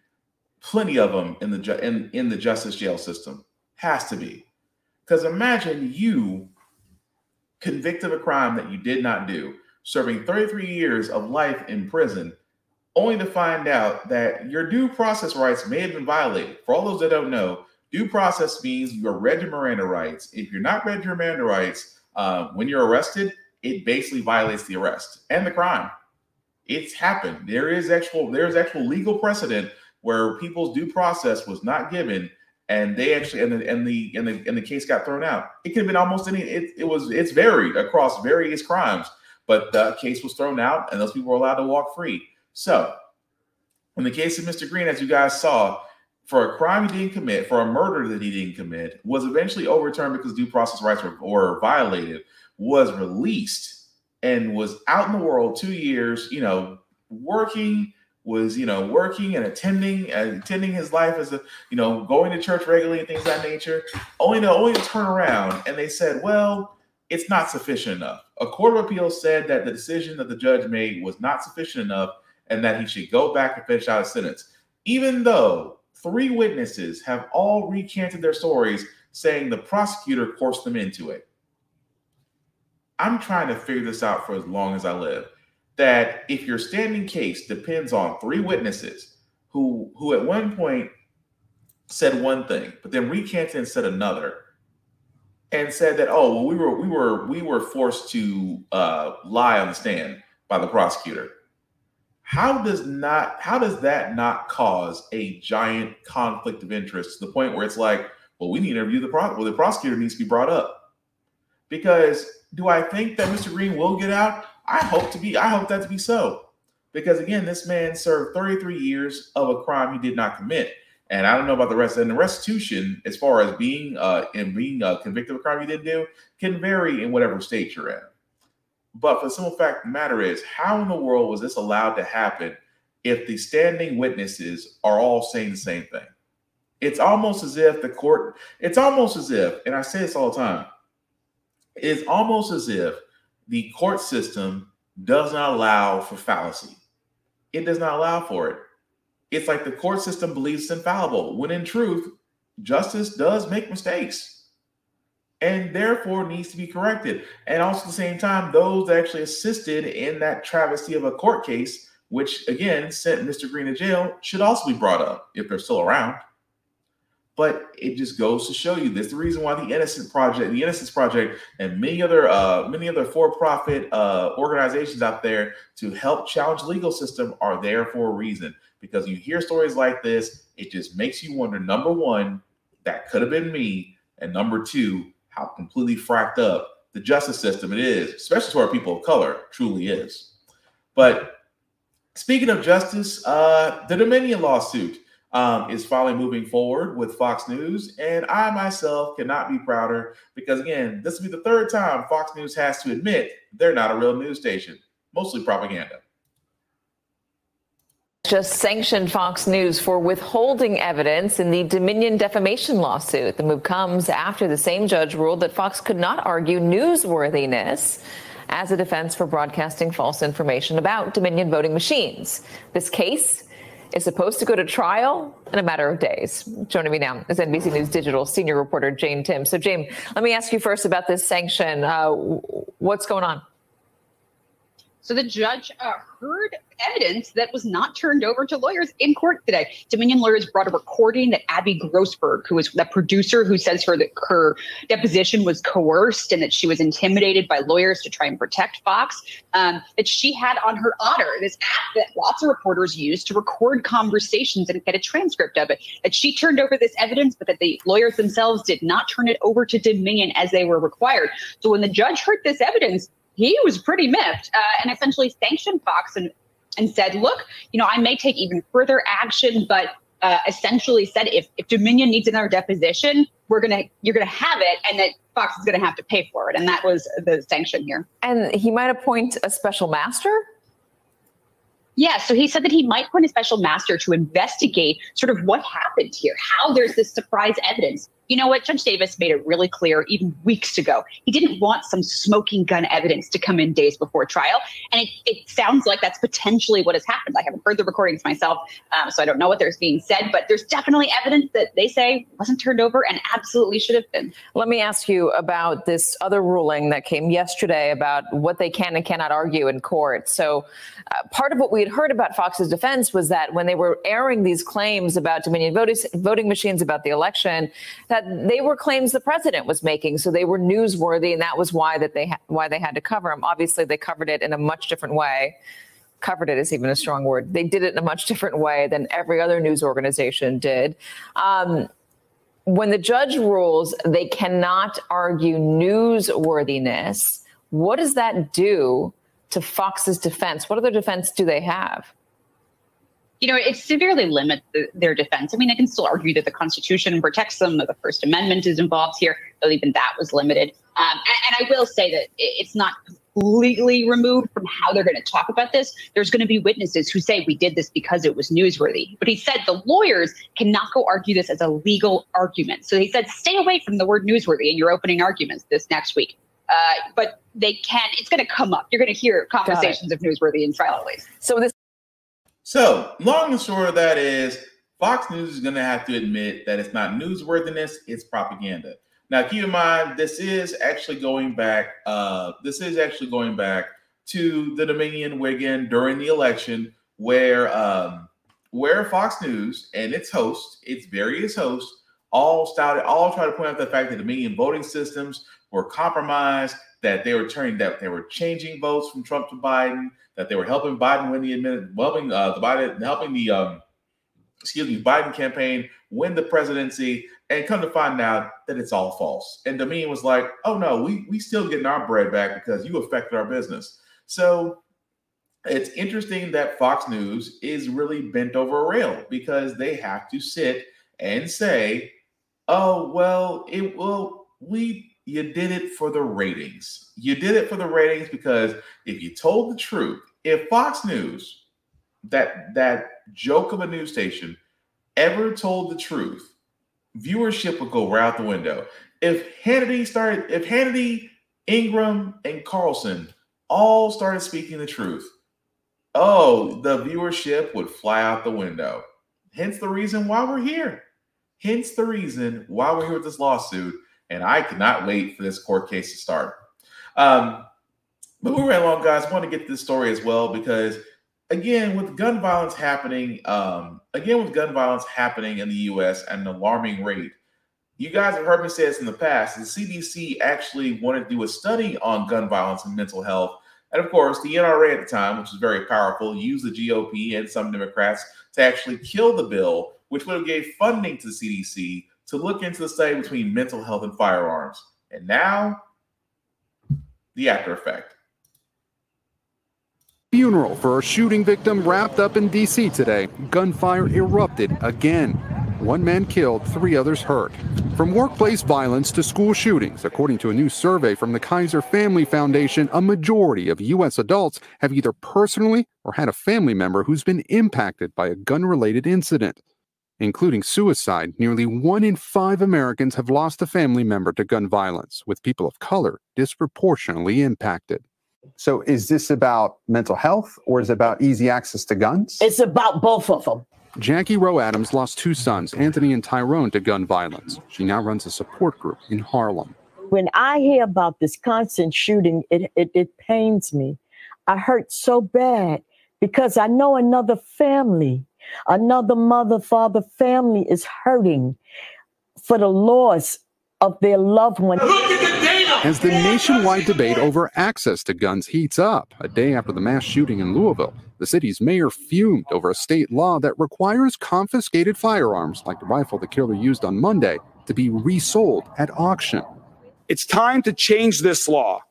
plenty of them in the justice jail system. Has to be. Because imagine you convicted of a crime that you did not do, serving 33 years of life in prison, only to find out that your due process rights may have been violated. For all those that don't know, due process means you are read your Miranda rights. If you're not read your Miranda rights, when you're arrested, it basically violates the arrest and the crime. It's happened. There's actual legal precedent where people's due process was not given, and they actually and the case got thrown out. It could have been almost any. It's varied across various crimes, but the case was thrown out, and those people were allowed to walk free. So, in the case of Mr. Green, as you guys saw, for a crime he didn't commit, for a murder that he didn't commit, was eventually overturned because due process rights were violated, was released, and was out in the world 2 years, working and attending his life as a, going to church regularly and things of that nature, only to turn around and they said, well, it's not sufficient enough. A court of appeals said that the decision that the judge made was not sufficient enough and that he should go back and finish out his sentence, even though 3 witnesses have all recanted their stories saying the prosecutor forced them into it. I'm trying to figure this out for as long as I live. That if your standing case depends on 3 witnesses who at one point said one thing, but then recanted and said another, and said that, oh, well, we were forced to lie on the stand by the prosecutor. How does that not cause a giant conflict of interest to the point where it's like, well, we need to interview the prosecutor needs to be brought up? Because do I think that Mr. Green will get out? I hope that to be so. Because again, this man served 33 years of a crime he did not commit. And I don't know about the rest. And the restitution, as far as being convicted of a crime you didn't do, can vary in whatever state you're in. But for the simple fact of the matter is, how in the world was this allowed to happen if the standing witnesses are all saying the same thing? It's almost as if and I say this all the time, it's almost as if the court system does not allow for fallacy. It does not allow for it. It's like the court system believes it's infallible, when in truth, justice does make mistakes and therefore needs to be corrected. And also at the same time, those that actually assisted in that travesty of a court case, which again sent Mr. Green to jail, should also be brought up if they're still around. But it just goes to show you this. The reason why the Innocence Project, and many other for-profit organizations out there to help challenge the legal system are there for a reason. Because you hear stories like this, it just makes you wonder, number one, that could have been me, and number two, how completely fracked up the justice system it is, especially to our people of color, truly is. But speaking of justice, the Dominion lawsuit is finally moving forward with Fox News, and I myself cannot be prouder because, again, this will be the 3rd time Fox News has to admit they're not a real news station, mostly propaganda. Just sanctioned Fox News for withholding evidence in the Dominion defamation lawsuit. The move comes after the same judge ruled that Fox could not argue newsworthiness as a defense for broadcasting false information about Dominion voting machines. This case is supposed to go to trial in a matter of days. Joining me now is NBC News Digital senior reporter Jane Tim. So, Jane, let me ask you first about this sanction. What's going on? So the judge heard evidence that was not turned over to lawyers in court today. Dominion lawyers brought a recording that Abby Grossberg, who was the producer who says that her deposition was coerced and that she was intimidated by lawyers to try and protect Fox, that she had on her Otter, this app that lots of reporters use to record conversations and get a transcript of it, that she turned over this evidence, but that the lawyers themselves did not turn it over to Dominion as they were required. So when the judge heard this evidence, he was pretty miffed and essentially sanctioned Fox and said, look, I may take even further action, but essentially said if Dominion needs another deposition, you're going to have it, and that Fox is going to have to pay for it. And that was the sanction here. And he might appoint a special master? Yeah, so he said that he might appoint a special master to investigate sort of what happened here, how there's this surprise evidence. You know what? Judge Davis made it really clear even weeks ago. He didn't want some smoking gun evidence to come in days before trial. And it sounds like that's potentially what has happened. I haven't heard the recordings myself, so I don't know what there's being said. But there's definitely evidence that they say wasn't turned over and absolutely should have been. Let me ask you about this other ruling that came yesterday about what they can and cannot argue in court. So part of what we had heard about Fox's defense was that when they were airing these claims about Dominion voting machines, about the election, that they were claims the president was making, so they were newsworthy, and that was why they had to cover them. Obviously, they covered it in a much different way. Covered it is even a strong word. They did it in a much different way than every other news organization did. When the judge rules they cannot argue newsworthiness, what does that do to Fox's defense? What other defense do they have? It severely limits their defense. I mean, they can still argue that the Constitution protects them, that the First Amendment is involved here, though even that was limited. And I will say that it's not completely removed from how they're going to talk about this. There's going to be witnesses who say we did this because it was newsworthy. But he said the lawyers cannot go argue this as a legal argument. So he said, stay away from the word newsworthy in your opening arguments this next week. But they can, it's going to come up. You're going to hear conversations of newsworthy in trial at least. So, long and short of that is, Fox News is going to have to admit that it's not newsworthiness, it's propaganda. Now, keep in mind, this is actually going back to the Dominion Wigan during the election, where Fox News and its various hosts, all tried to point out the fact that Dominion voting systems were compromised, that they were changing votes from Trump to Biden, that they were helping Biden win the Biden campaign win the presidency, and come to find out that it's all false. And Dominion was like, oh no, we still getting our bread back because you affected our business. So it's interesting that Fox News is really bent over a rail because they have to sit and say, oh, well, you did it for the ratings. You did it for the ratings because if you told the truth, if Fox News, that joke of a news station, ever told the truth, viewership would go right out the window. If Hannity, Ingram, and Carlson all started speaking the truth, the viewership would fly out the window. Hence the reason why we're here. Hence the reason why we're here with this lawsuit. And I cannot wait for this court case to start. But moving right along, guys, I want to get to this story as well because, again, with gun violence happening in the U.S. at an alarming rate, you guys have heard me say this in the past. The CDC actually wanted to do a study on gun violence and mental health. And, of course, the NRA at the time, which was very powerful, used the GOP and some Democrats to actually kill the bill, which would have gave funding to the CDC to look into the study between mental health and firearms. And now, the after effect. Funeral for a shooting victim wrapped up in D.C. today. Gunfire erupted again. One man killed, 3 others hurt. From workplace violence to school shootings, according to a new survey from the Kaiser Family Foundation, a majority of U.S. adults have either personally or had a family member who's been impacted by a gun-related incident. Including suicide, nearly 1 in 5 Americans have lost a family member to gun violence, with people of color disproportionately impacted. So is this about mental health or is it about easy access to guns? It's about both of them. Jackie Rowe Adams lost 2 sons, Anthony and Tyrone, to gun violence. She now runs a support group in Harlem. When I hear about this constant shooting, it pains me. I hurt so bad because I know another family, another mother, father family is hurting for the loss of their loved one. As the nationwide debate over access to guns heats up, a day after the mass shooting in Louisville, the city's mayor fumed over a state law that requires confiscated firearms, like the rifle the killer used on Monday, to be resold at auction. It's time to change this law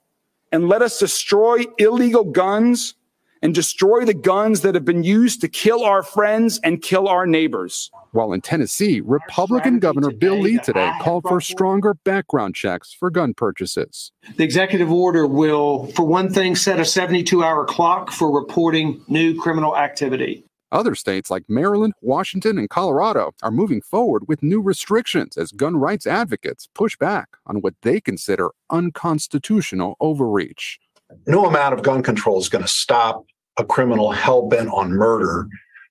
and let us destroy illegal guns and destroy the guns that have been used to kill our friends and kill our neighbors. While in Tennessee, Republican Governor Bill Lee today called for stronger background checks for gun purchases. The executive order will, for one thing, set a 72-hour clock for reporting new criminal activity. Other states like Maryland, Washington, and Colorado are moving forward with new restrictions as gun rights advocates push back on what they consider unconstitutional overreach. No amount of gun control is going to stop a criminal hell-bent on murder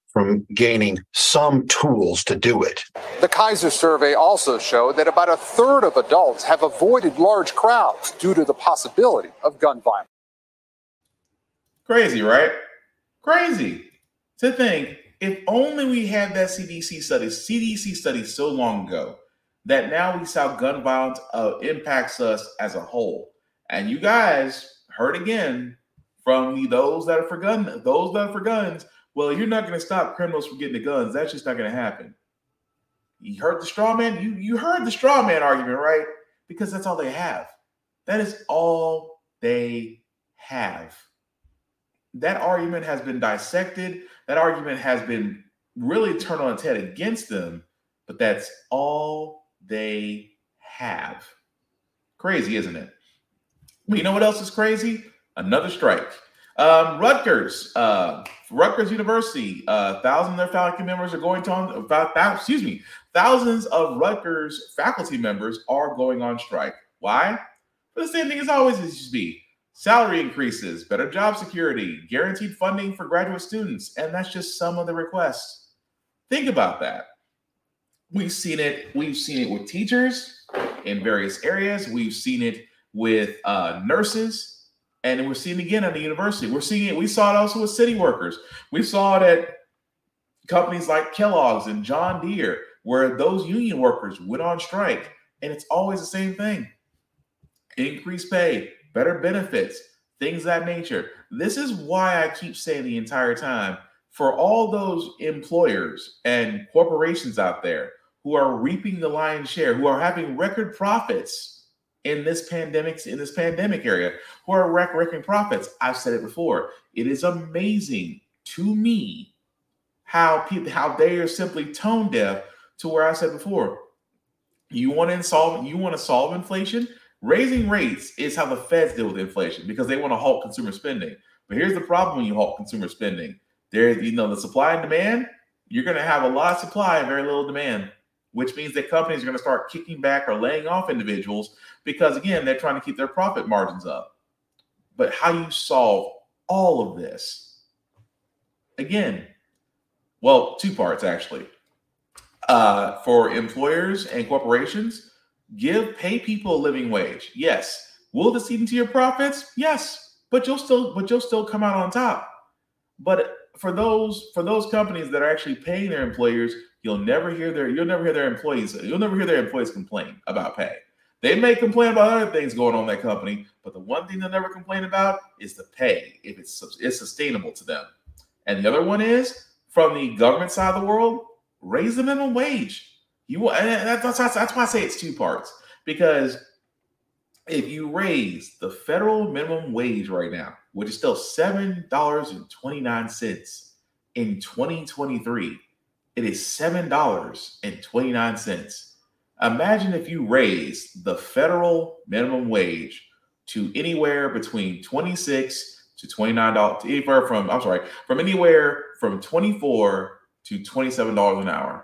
from gaining some tools to do it. The Kaiser survey also showed that about a third of adults have avoided large crowds due to the possibility of gun violence. Crazy, right? Crazy. To think, if only we had that CDC study so long ago, that now we saw gun violence impacts us as a whole. And you guys heard again from those that are for guns. Well, you're not going to stop criminals from getting the guns. That's just not going to happen. You heard the straw man. You heard the straw man argument, right? Because that's all they have. That is all they have. That argument has been dissected. That argument has been really turned on its head against them, but that's all they have. Crazy, isn't it? Well, you know what else is crazy? Another strike. Rutgers University, thousands of their faculty members are going to thousands of Rutgers faculty members are going on strike. Why? For the same thing as always used to be. Salary increases, better job security, guaranteed funding for graduate students, and that's just some of the requests. Think about that. We've seen it with teachers in various areas. We've seen it with nurses, and we're seeing it again at the university. We saw it also with city workers. We saw it at companies like Kellogg's and John Deere, where those union workers went on strike, and it's always the same thing. Increased pay, better benefits, things of that nature. This is why I keep saying the entire time, for all those employers and corporations out there who are reaping the lion's share, who are having record profits in this pandemic area, who are record profits. I've said it before. It is amazing to me how they are simply tone deaf to where I said before. You want to solve inflation? Raising rates is how the feds deal with inflation because they want to halt consumer spending. But here's the problem when you halt consumer spending. The supply and demand, you're going to have a lot of supply and very little demand, which means that companies are going to start kicking back or laying off individuals because, again, they're trying to keep their profit margins up. But how do you solve all of this? Again, well, two parts, actually. For employers and corporations, pay people a living wage. Yes. Will this eat into your profits? Yes. But you'll still come out on top. But for those companies that are actually paying their employers, you'll never hear their employees complain about pay. They may complain about other things going on in that company, but the one thing they'll never complain about is the pay, if it's sustainable to them. And the other one is, from the government side of the world, raise the minimum wage. That's why I say it's two parts. Because if you raise the federal minimum wage right now, which is still $7.29 in 2023, it is $7.29. Imagine if you raise the federal minimum wage to anywhere between $26 to $29, from anywhere from $24 to $27 an hour.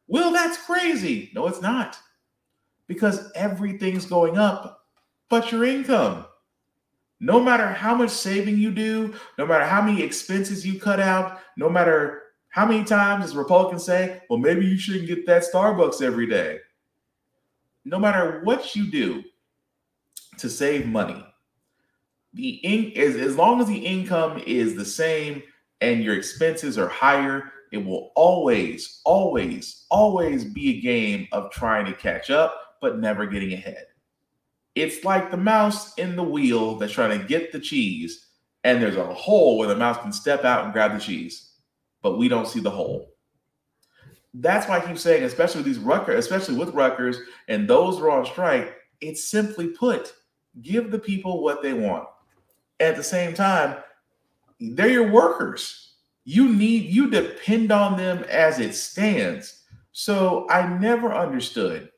Well, that's crazy. No, it's not. Because everything's going up but your income. No matter how much saving you do, no matter how many expenses you cut out, no matter how many times as Republicans say, well, maybe you shouldn't get that Starbucks every day. No matter what you do to save money, as long as the income is the same and your expenses are higher, it will always, always, always be a game of trying to catch up, but never getting ahead. It's like the mouse in the wheel that's trying to get the cheese, and there's a hole where the mouse can step out and grab the cheese, but we don't see the hole. That's why I keep saying, especially with Rutgers and those who are on strike, it's simply put, give the people what they want. At the same time, they're your workers. You depend on them as it stands. So I never understood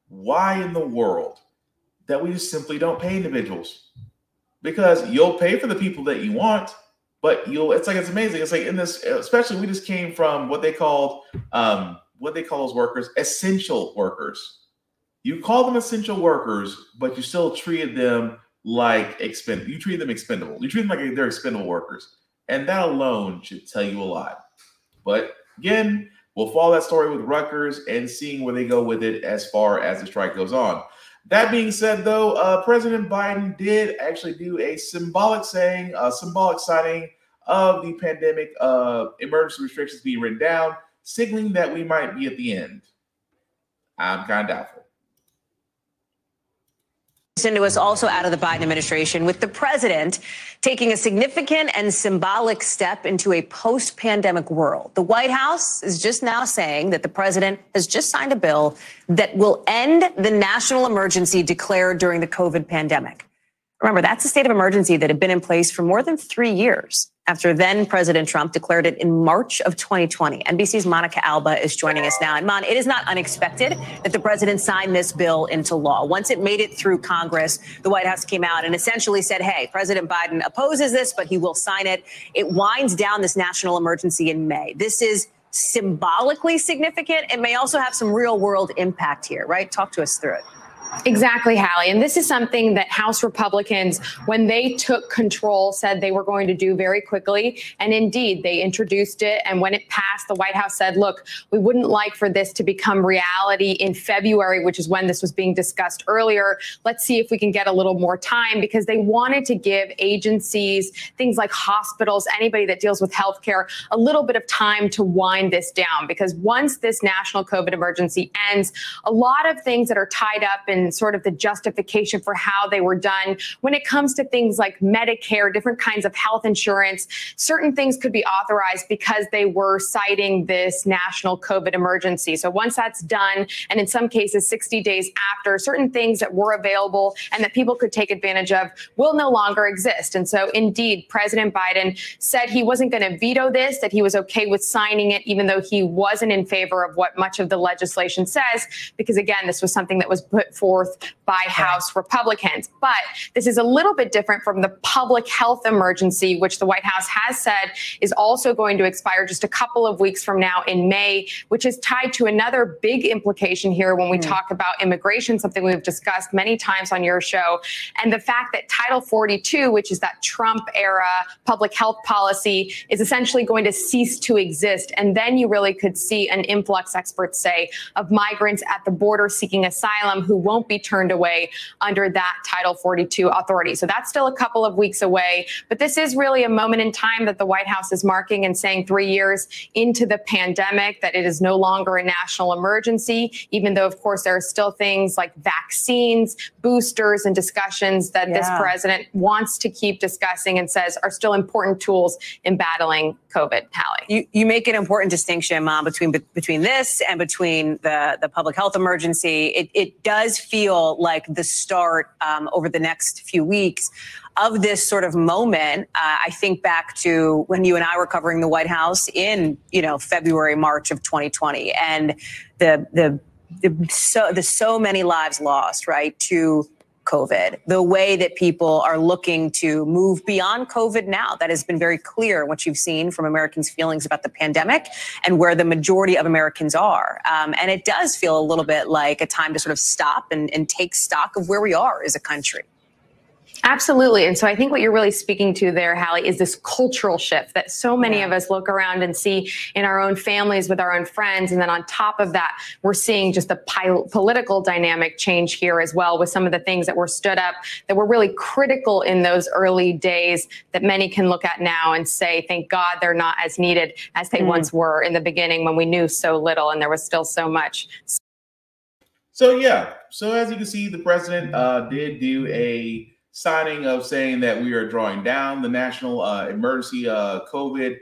why in the world that we just simply don't pay individuals. Because you'll pay for the people that you want, but it's amazing. It's like in this, especially we just came from what they call those workers, essential workers. You call them essential workers, but you still treated them like expendable. You treat them expendable. You treat them like they're expendable workers. And that alone should tell you a lot. But again, we'll follow that story with Rutgers and seeing where they go with it as far as the strike goes on. That being said, though, President Biden did actually do a symbolic signing of the pandemic emergency restrictions being written down, signaling that we might be at the end. I'm kind of doubtful. Into us also out of the Biden administration, with the president taking a significant and symbolic step into a post-pandemic world. The White House is just now saying that the president has just signed a bill that will end the national emergency declared during the COVID pandemic. Remember, that's a state of emergency that had been in place for more than 3 years after then President Trump declared it in March of 2020. NBC's Monica Alba is joining us now. And Mon, it is not unexpected that the president signed this bill into law. Once it made it through Congress, the White House came out and essentially said, hey, President Biden opposes this, but he will sign it. It winds down this national emergency in May. This is symbolically significant. It may also have some real world impact here, right? Talk to us through it. Exactly, Hallie. And this is something that House Republicans, when they took control, said they were going to do very quickly. And indeed, they introduced it. And when it passed, the White House said, look, we wouldn't like for this to become reality in February, which is when this was being discussed earlier. Let's see if we can get a little more time, because they wanted to give agencies, things like hospitals, anybody that deals with healthcare, a little bit of time to wind this down. Because once this national COVID emergency ends, a lot of things that are tied up in sort of the justification for how they were done. When it comes to things like Medicare, different kinds of health insurance, certain things could be authorized because they were citing this national COVID emergency. So once that's done, and in some cases 60 days after, certain things that were available and that people could take advantage of will no longer exist. And so indeed, President Biden said he wasn't going to veto this, that he was okay with signing it, even though he wasn't in favor of what much of the legislation says, because again, this was something that was put forth by House Republicans. But this is a little bit different from the public health emergency, which the White House has said is also going to expire just a couple of weeks from now in May, which is tied to another big implication here when we talk about immigration, something we've discussed many times on your show, and the fact that Title 42, which is that Trump era public health policy, is essentially going to cease to exist. And then you really could see an influx, experts say, of migrants at the border seeking asylum who won't be turned away under that Title 42 authority. So that's still a couple of weeks away. But this is really a moment in time that the White House is marking and saying 3 years into the pandemic that it is no longer a national emergency, even though, of course, there are still things like vaccines, boosters, and discussions that this president wants to keep discussing and says are still important tools in battling COVID. Hallie. You make an important distinction, Mom, between this and between the public health emergency. It does feel like the start over the next few weeks of this sort of moment. I think back to when you and I were covering the White House in, February, March of 2020, and the so many lives lost, right, to COVID, the way that people are looking to move beyond COVID now. That has been very clear, what you've seen from Americans' feelings about the pandemic and where the majority of Americans are. And it does feel a little bit like a time to sort of stop and take stock of where we are as a country. Absolutely. And so I think what you're really speaking to there, Hallie, is this cultural shift that so many of us look around and see in our own families with our own friends. And then on top of that, we're seeing just the political dynamic change here as well with some of the things that were stood up that were really critical in those early days that many can look at now and say, thank God they're not as needed as they once were in the beginning when we knew so little and there was still so much. So, yeah. So as you can see, the president did do a signing of saying that we are drawing down the national emergency COVID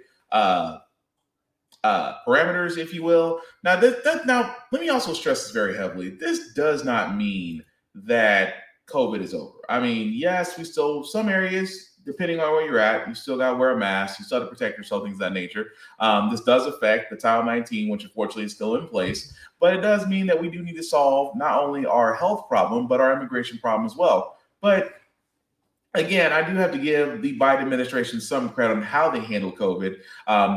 parameters, if you will. Now, now, let me also stress this very heavily. This does not mean that COVID is over. I mean, yes, we still, some areas, depending on where you're at, you still got to wear a mask. You still have to protect yourself, things of that nature. This does affect the Title 19, which unfortunately is still in place. But it does mean that we do need to solve not only our health problem, but our immigration problem as well. But again, I do have to give the Biden administration some credit on how they handle COVID,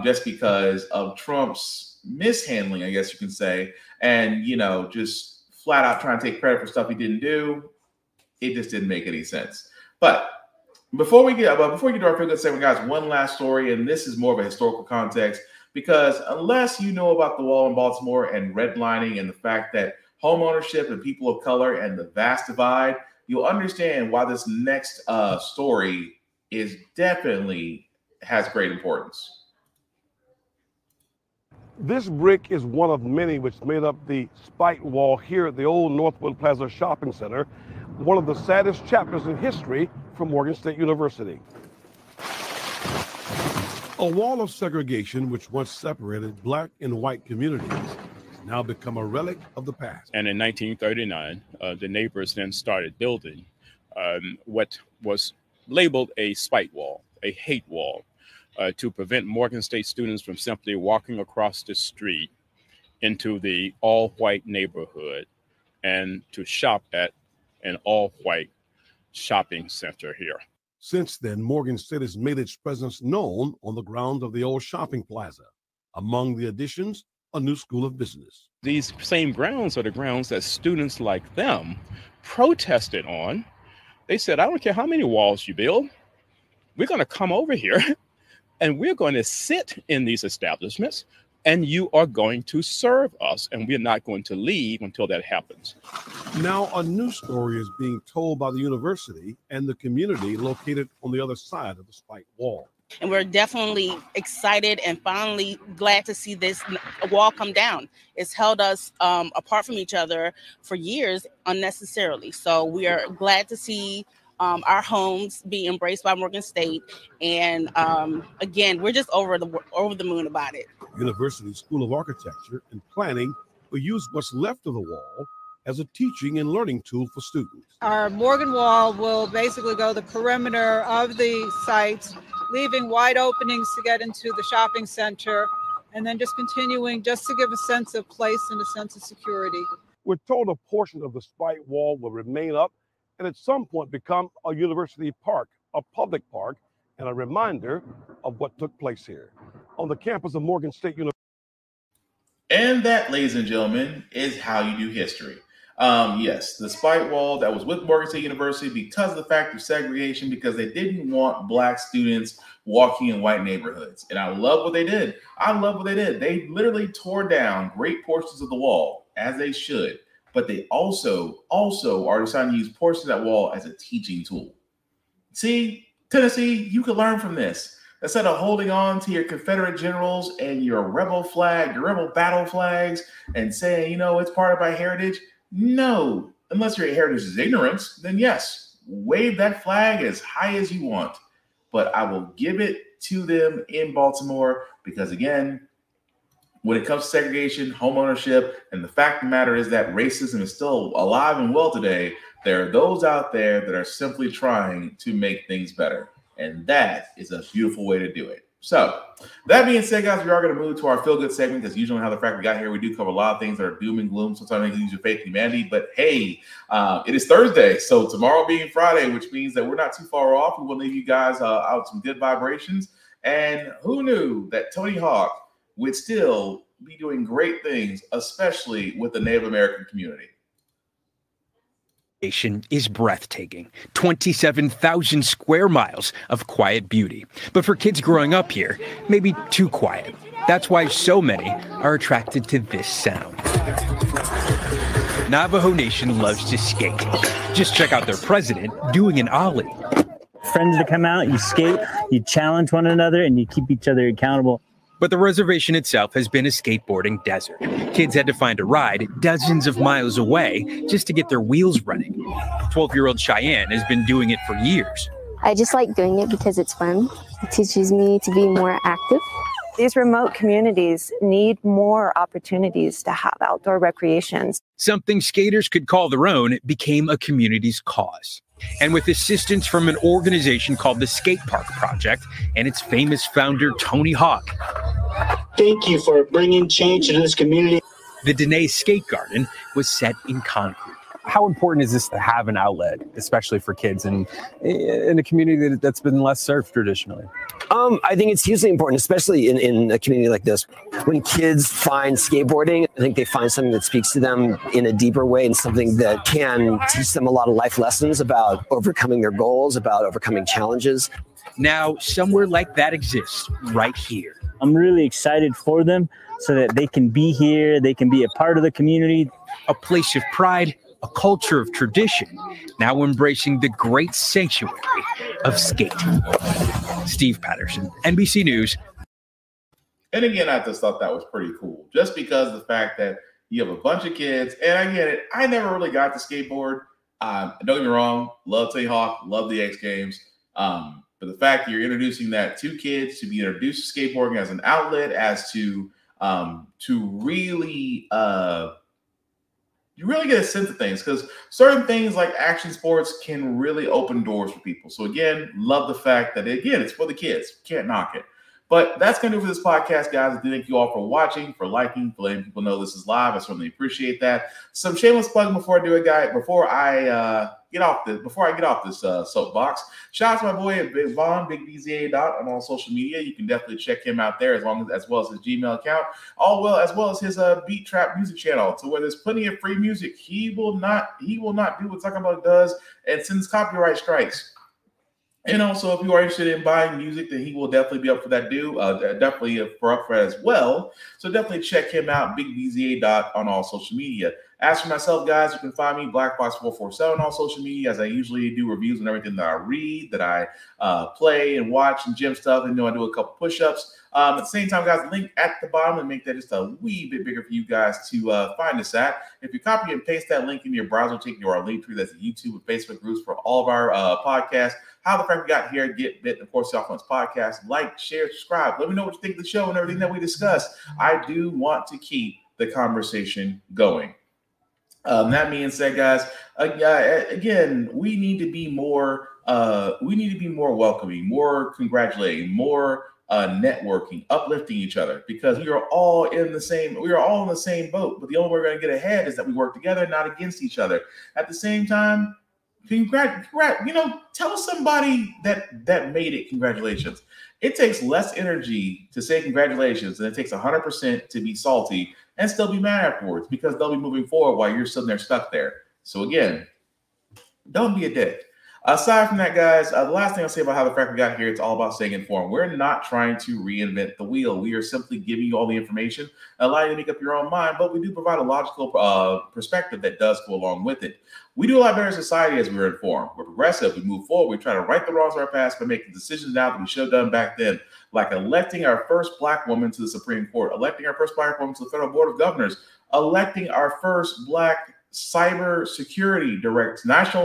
just because of Trump's mishandling, I guess you can say, and, you know, just flat out trying to take credit for stuff he didn't do. It just didn't make any sense. But before we get to our feel good segment, guys, one last story, and this is more of a historical context, because unless you know about the wall in Baltimore and redlining and the fact that home ownership and people of color and the vast divide, you'll understand why this next story is definitely has great importance. This brick is one of many which made up the spike wall here at the old Northwood Plaza Shopping Center, one of the saddest chapters in history for Morgan State University. A wall of segregation which once separated black and white communities has now become a relic of the past. And in 1939, the neighbors then started building what was labeled a spite wall, a hate wall, to prevent Morgan State students from simply walking across the street into the all-white neighborhood and to shop at an all-white shopping center here. Since then, Morgan State has made its presence known on the grounds of the old shopping plaza. Among the additions, a new school of business. These same grounds are the grounds that students like them protested on. They said, I don't care how many walls you build, we're going to come over here and we're going to sit in these establishments and you are going to serve us, and we're not going to leave until that happens. Now, a new story is being told by the university and the community located on the other side of the spike wall. And we're definitely excited and finally glad to see this wall come down. It's held us apart from each other for years unnecessarily. So we are glad to see our homes be embraced by Morgan State. And again, we're just over the moon about it. University School of Architecture and Planning will use what's left of the wall as a teaching and learning tool for students. Our Morgan Wall will basically go the perimeter of the site, leaving wide openings to get into the shopping center, and then just continuing just to give a sense of place and a sense of security. We're told a portion of the spike wall will remain up and at some point become a university park, a public park, and a reminder of what took place here on the campus of Morgan State University. And that, ladies and gentlemen, is how you do history. Yes, the spike wall that was with Morgan State University because of the fact of segregation, because they didn't want black students walking in white neighborhoods. And I love what they did. I love what they did. They literally tore down great portions of the wall, as they should. But they also are deciding to use portions of that wall as a teaching tool. See, Tennessee, you can learn from this. Instead of holding on to your Confederate generals and your rebel flag, your rebel battle flags, and saying, you know, it's part of my heritage. No, unless your heritage is ignorance, then yes, wave that flag as high as you want. But I will give it to them in Baltimore because, again, when it comes to segregation, homeownership, and the fact of the matter is that racism is still alive and well today, there are those out there that are simply trying to make things better. And that is a beautiful way to do it. So that being said, guys, we are going to move to our feel good segment because usually how the fact we got here, we do cover a lot of things that are doom and gloom. Sometimes we use your faith in humanity, but hey, it is Thursday. So tomorrow being Friday, which means that we're not too far off. We will leave you guys out some good vibrations. And who knew that Tony Hawk would still be doing great things, especially with the Native American community. Nation is breathtaking. 27,000 square miles of quiet beauty. But for kids growing up here, maybe too quiet. That's why so many are attracted to this sound. Navajo Nation loves to skate. Just check out their president doing an ollie. Friends to come out, you skate, you challenge one another, and you keep each other accountable. But the reservation itself has been a skateboarding desert. Kids had to find a ride dozens of miles away just to get their wheels running. 12-year-old Cheyenne has been doing it for years. I just like doing it because it's fun. It teaches me to be more active. These remote communities need more opportunities to have outdoor recreations. Something skaters could call their own became a community's cause. And with assistance from an organization called the Skate Park Project and its famous founder, Tony Hawk. Thank you for bringing change to this community. The Dene Skate Garden was set in concrete. How important is this to have an outlet, especially for kids in a community that's been less served traditionally? I think it's hugely important, especially in a community like this. When kids find skateboarding, I think they find something that speaks to them in a deeper way and something that can teach them a lot of life lessons about overcoming their goals, about overcoming challenges. Now, somewhere like that exists right here. I'm really excited for them so that they can be here, they can be a part of the community. A place of pride, a culture of tradition, now embracing the great sanctuary of skate. Steve Patterson, NBC News. And again, I just thought that was pretty cool, just because of the fact that you have a bunch of kids, and I get it. I never really got to skateboard. Don't get me wrong, love Tony Hawk, love the X Games. But the fact that you're introducing that to kids to be introduced to skateboarding as an outlet, as to really you really get a sense of things, because certain things like action sports can really open doors for people. So again, love the fact that, again, it's for the kids. Can't knock it. But that's going to do for this podcast, guys. Thank you all for watching, for liking, for letting people know this is live. I certainly appreciate that. Some shameless plug before I do it, guys. Before I get off this soapbox, shout out to my boy Vaughn, Big BZA on all social media. You can definitely check him out there, as well as his Gmail account, as well as his Beat Trap music channel. So where there's plenty of free music, he will not do what Talking About does and sends copyright strikes. And also, if you are interested in buying music, then he will definitely be up for that definitely up for that as well. So definitely check him out, Big BZA on all social media. As for myself, guys, you can find me BlackFox447 on all social media, as I usually do reviews on everything that I read, that I play and watch and gym stuff, and I do a couple push-ups. At the same time, guys, link at the bottom and make that just a wee bit bigger for you guys to find us at. If you copy and paste that link in your browser, take you to our link tree. That's the YouTube and Facebook groups for all of our podcasts. How the Frack We Got Here, Get Bit, and of course, the Off Limits Podcast. Like, share, subscribe. Let me know what you think of the show and everything that we discussed. I do want to keep the conversation going. That being said, guys, again, we need to be more welcoming, more congratulating, more networking, uplifting each other, because we are all in the same boat. But the only way we're going to get ahead is that we work together, not against each other. At the same time, tell somebody that made it congratulations. It takes less energy to say congratulations than it takes 100% to be salty and still be mad afterwards, because they'll be moving forward while you're sitting there stuck there. So again, don't be a dick. Aside from that, guys, the last thing I'll say about How the Frack We Got Here, it's all about staying informed. We're not trying to reinvent the wheel. We are simply giving you all the information, allow you to make up your own mind, but we do provide a logical perspective that does go along with it. We do a lot better in society as we're informed. We're progressive. We move forward. We try to right the wrongs of our past by making decisions now that we should have done back then, like electing our first Black woman to the Supreme Court, electing our first Black woman to the Federal Board of Governors, electing our first Black national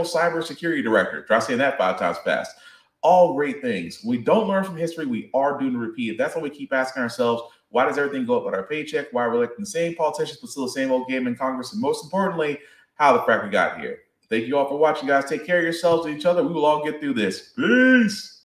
cybersecurity director. Try saying that 5 times fast. All great things. We don't learn from history. We are doomed to repeat it. That's why we keep asking ourselves, why does everything go up with our paycheck? Why are we electing the same politicians but still the same old game in Congress? And most importantly, how the Frack We Got Here. Thank you all for watching, guys. Take care of yourselves and each other. We will all get through this. Peace.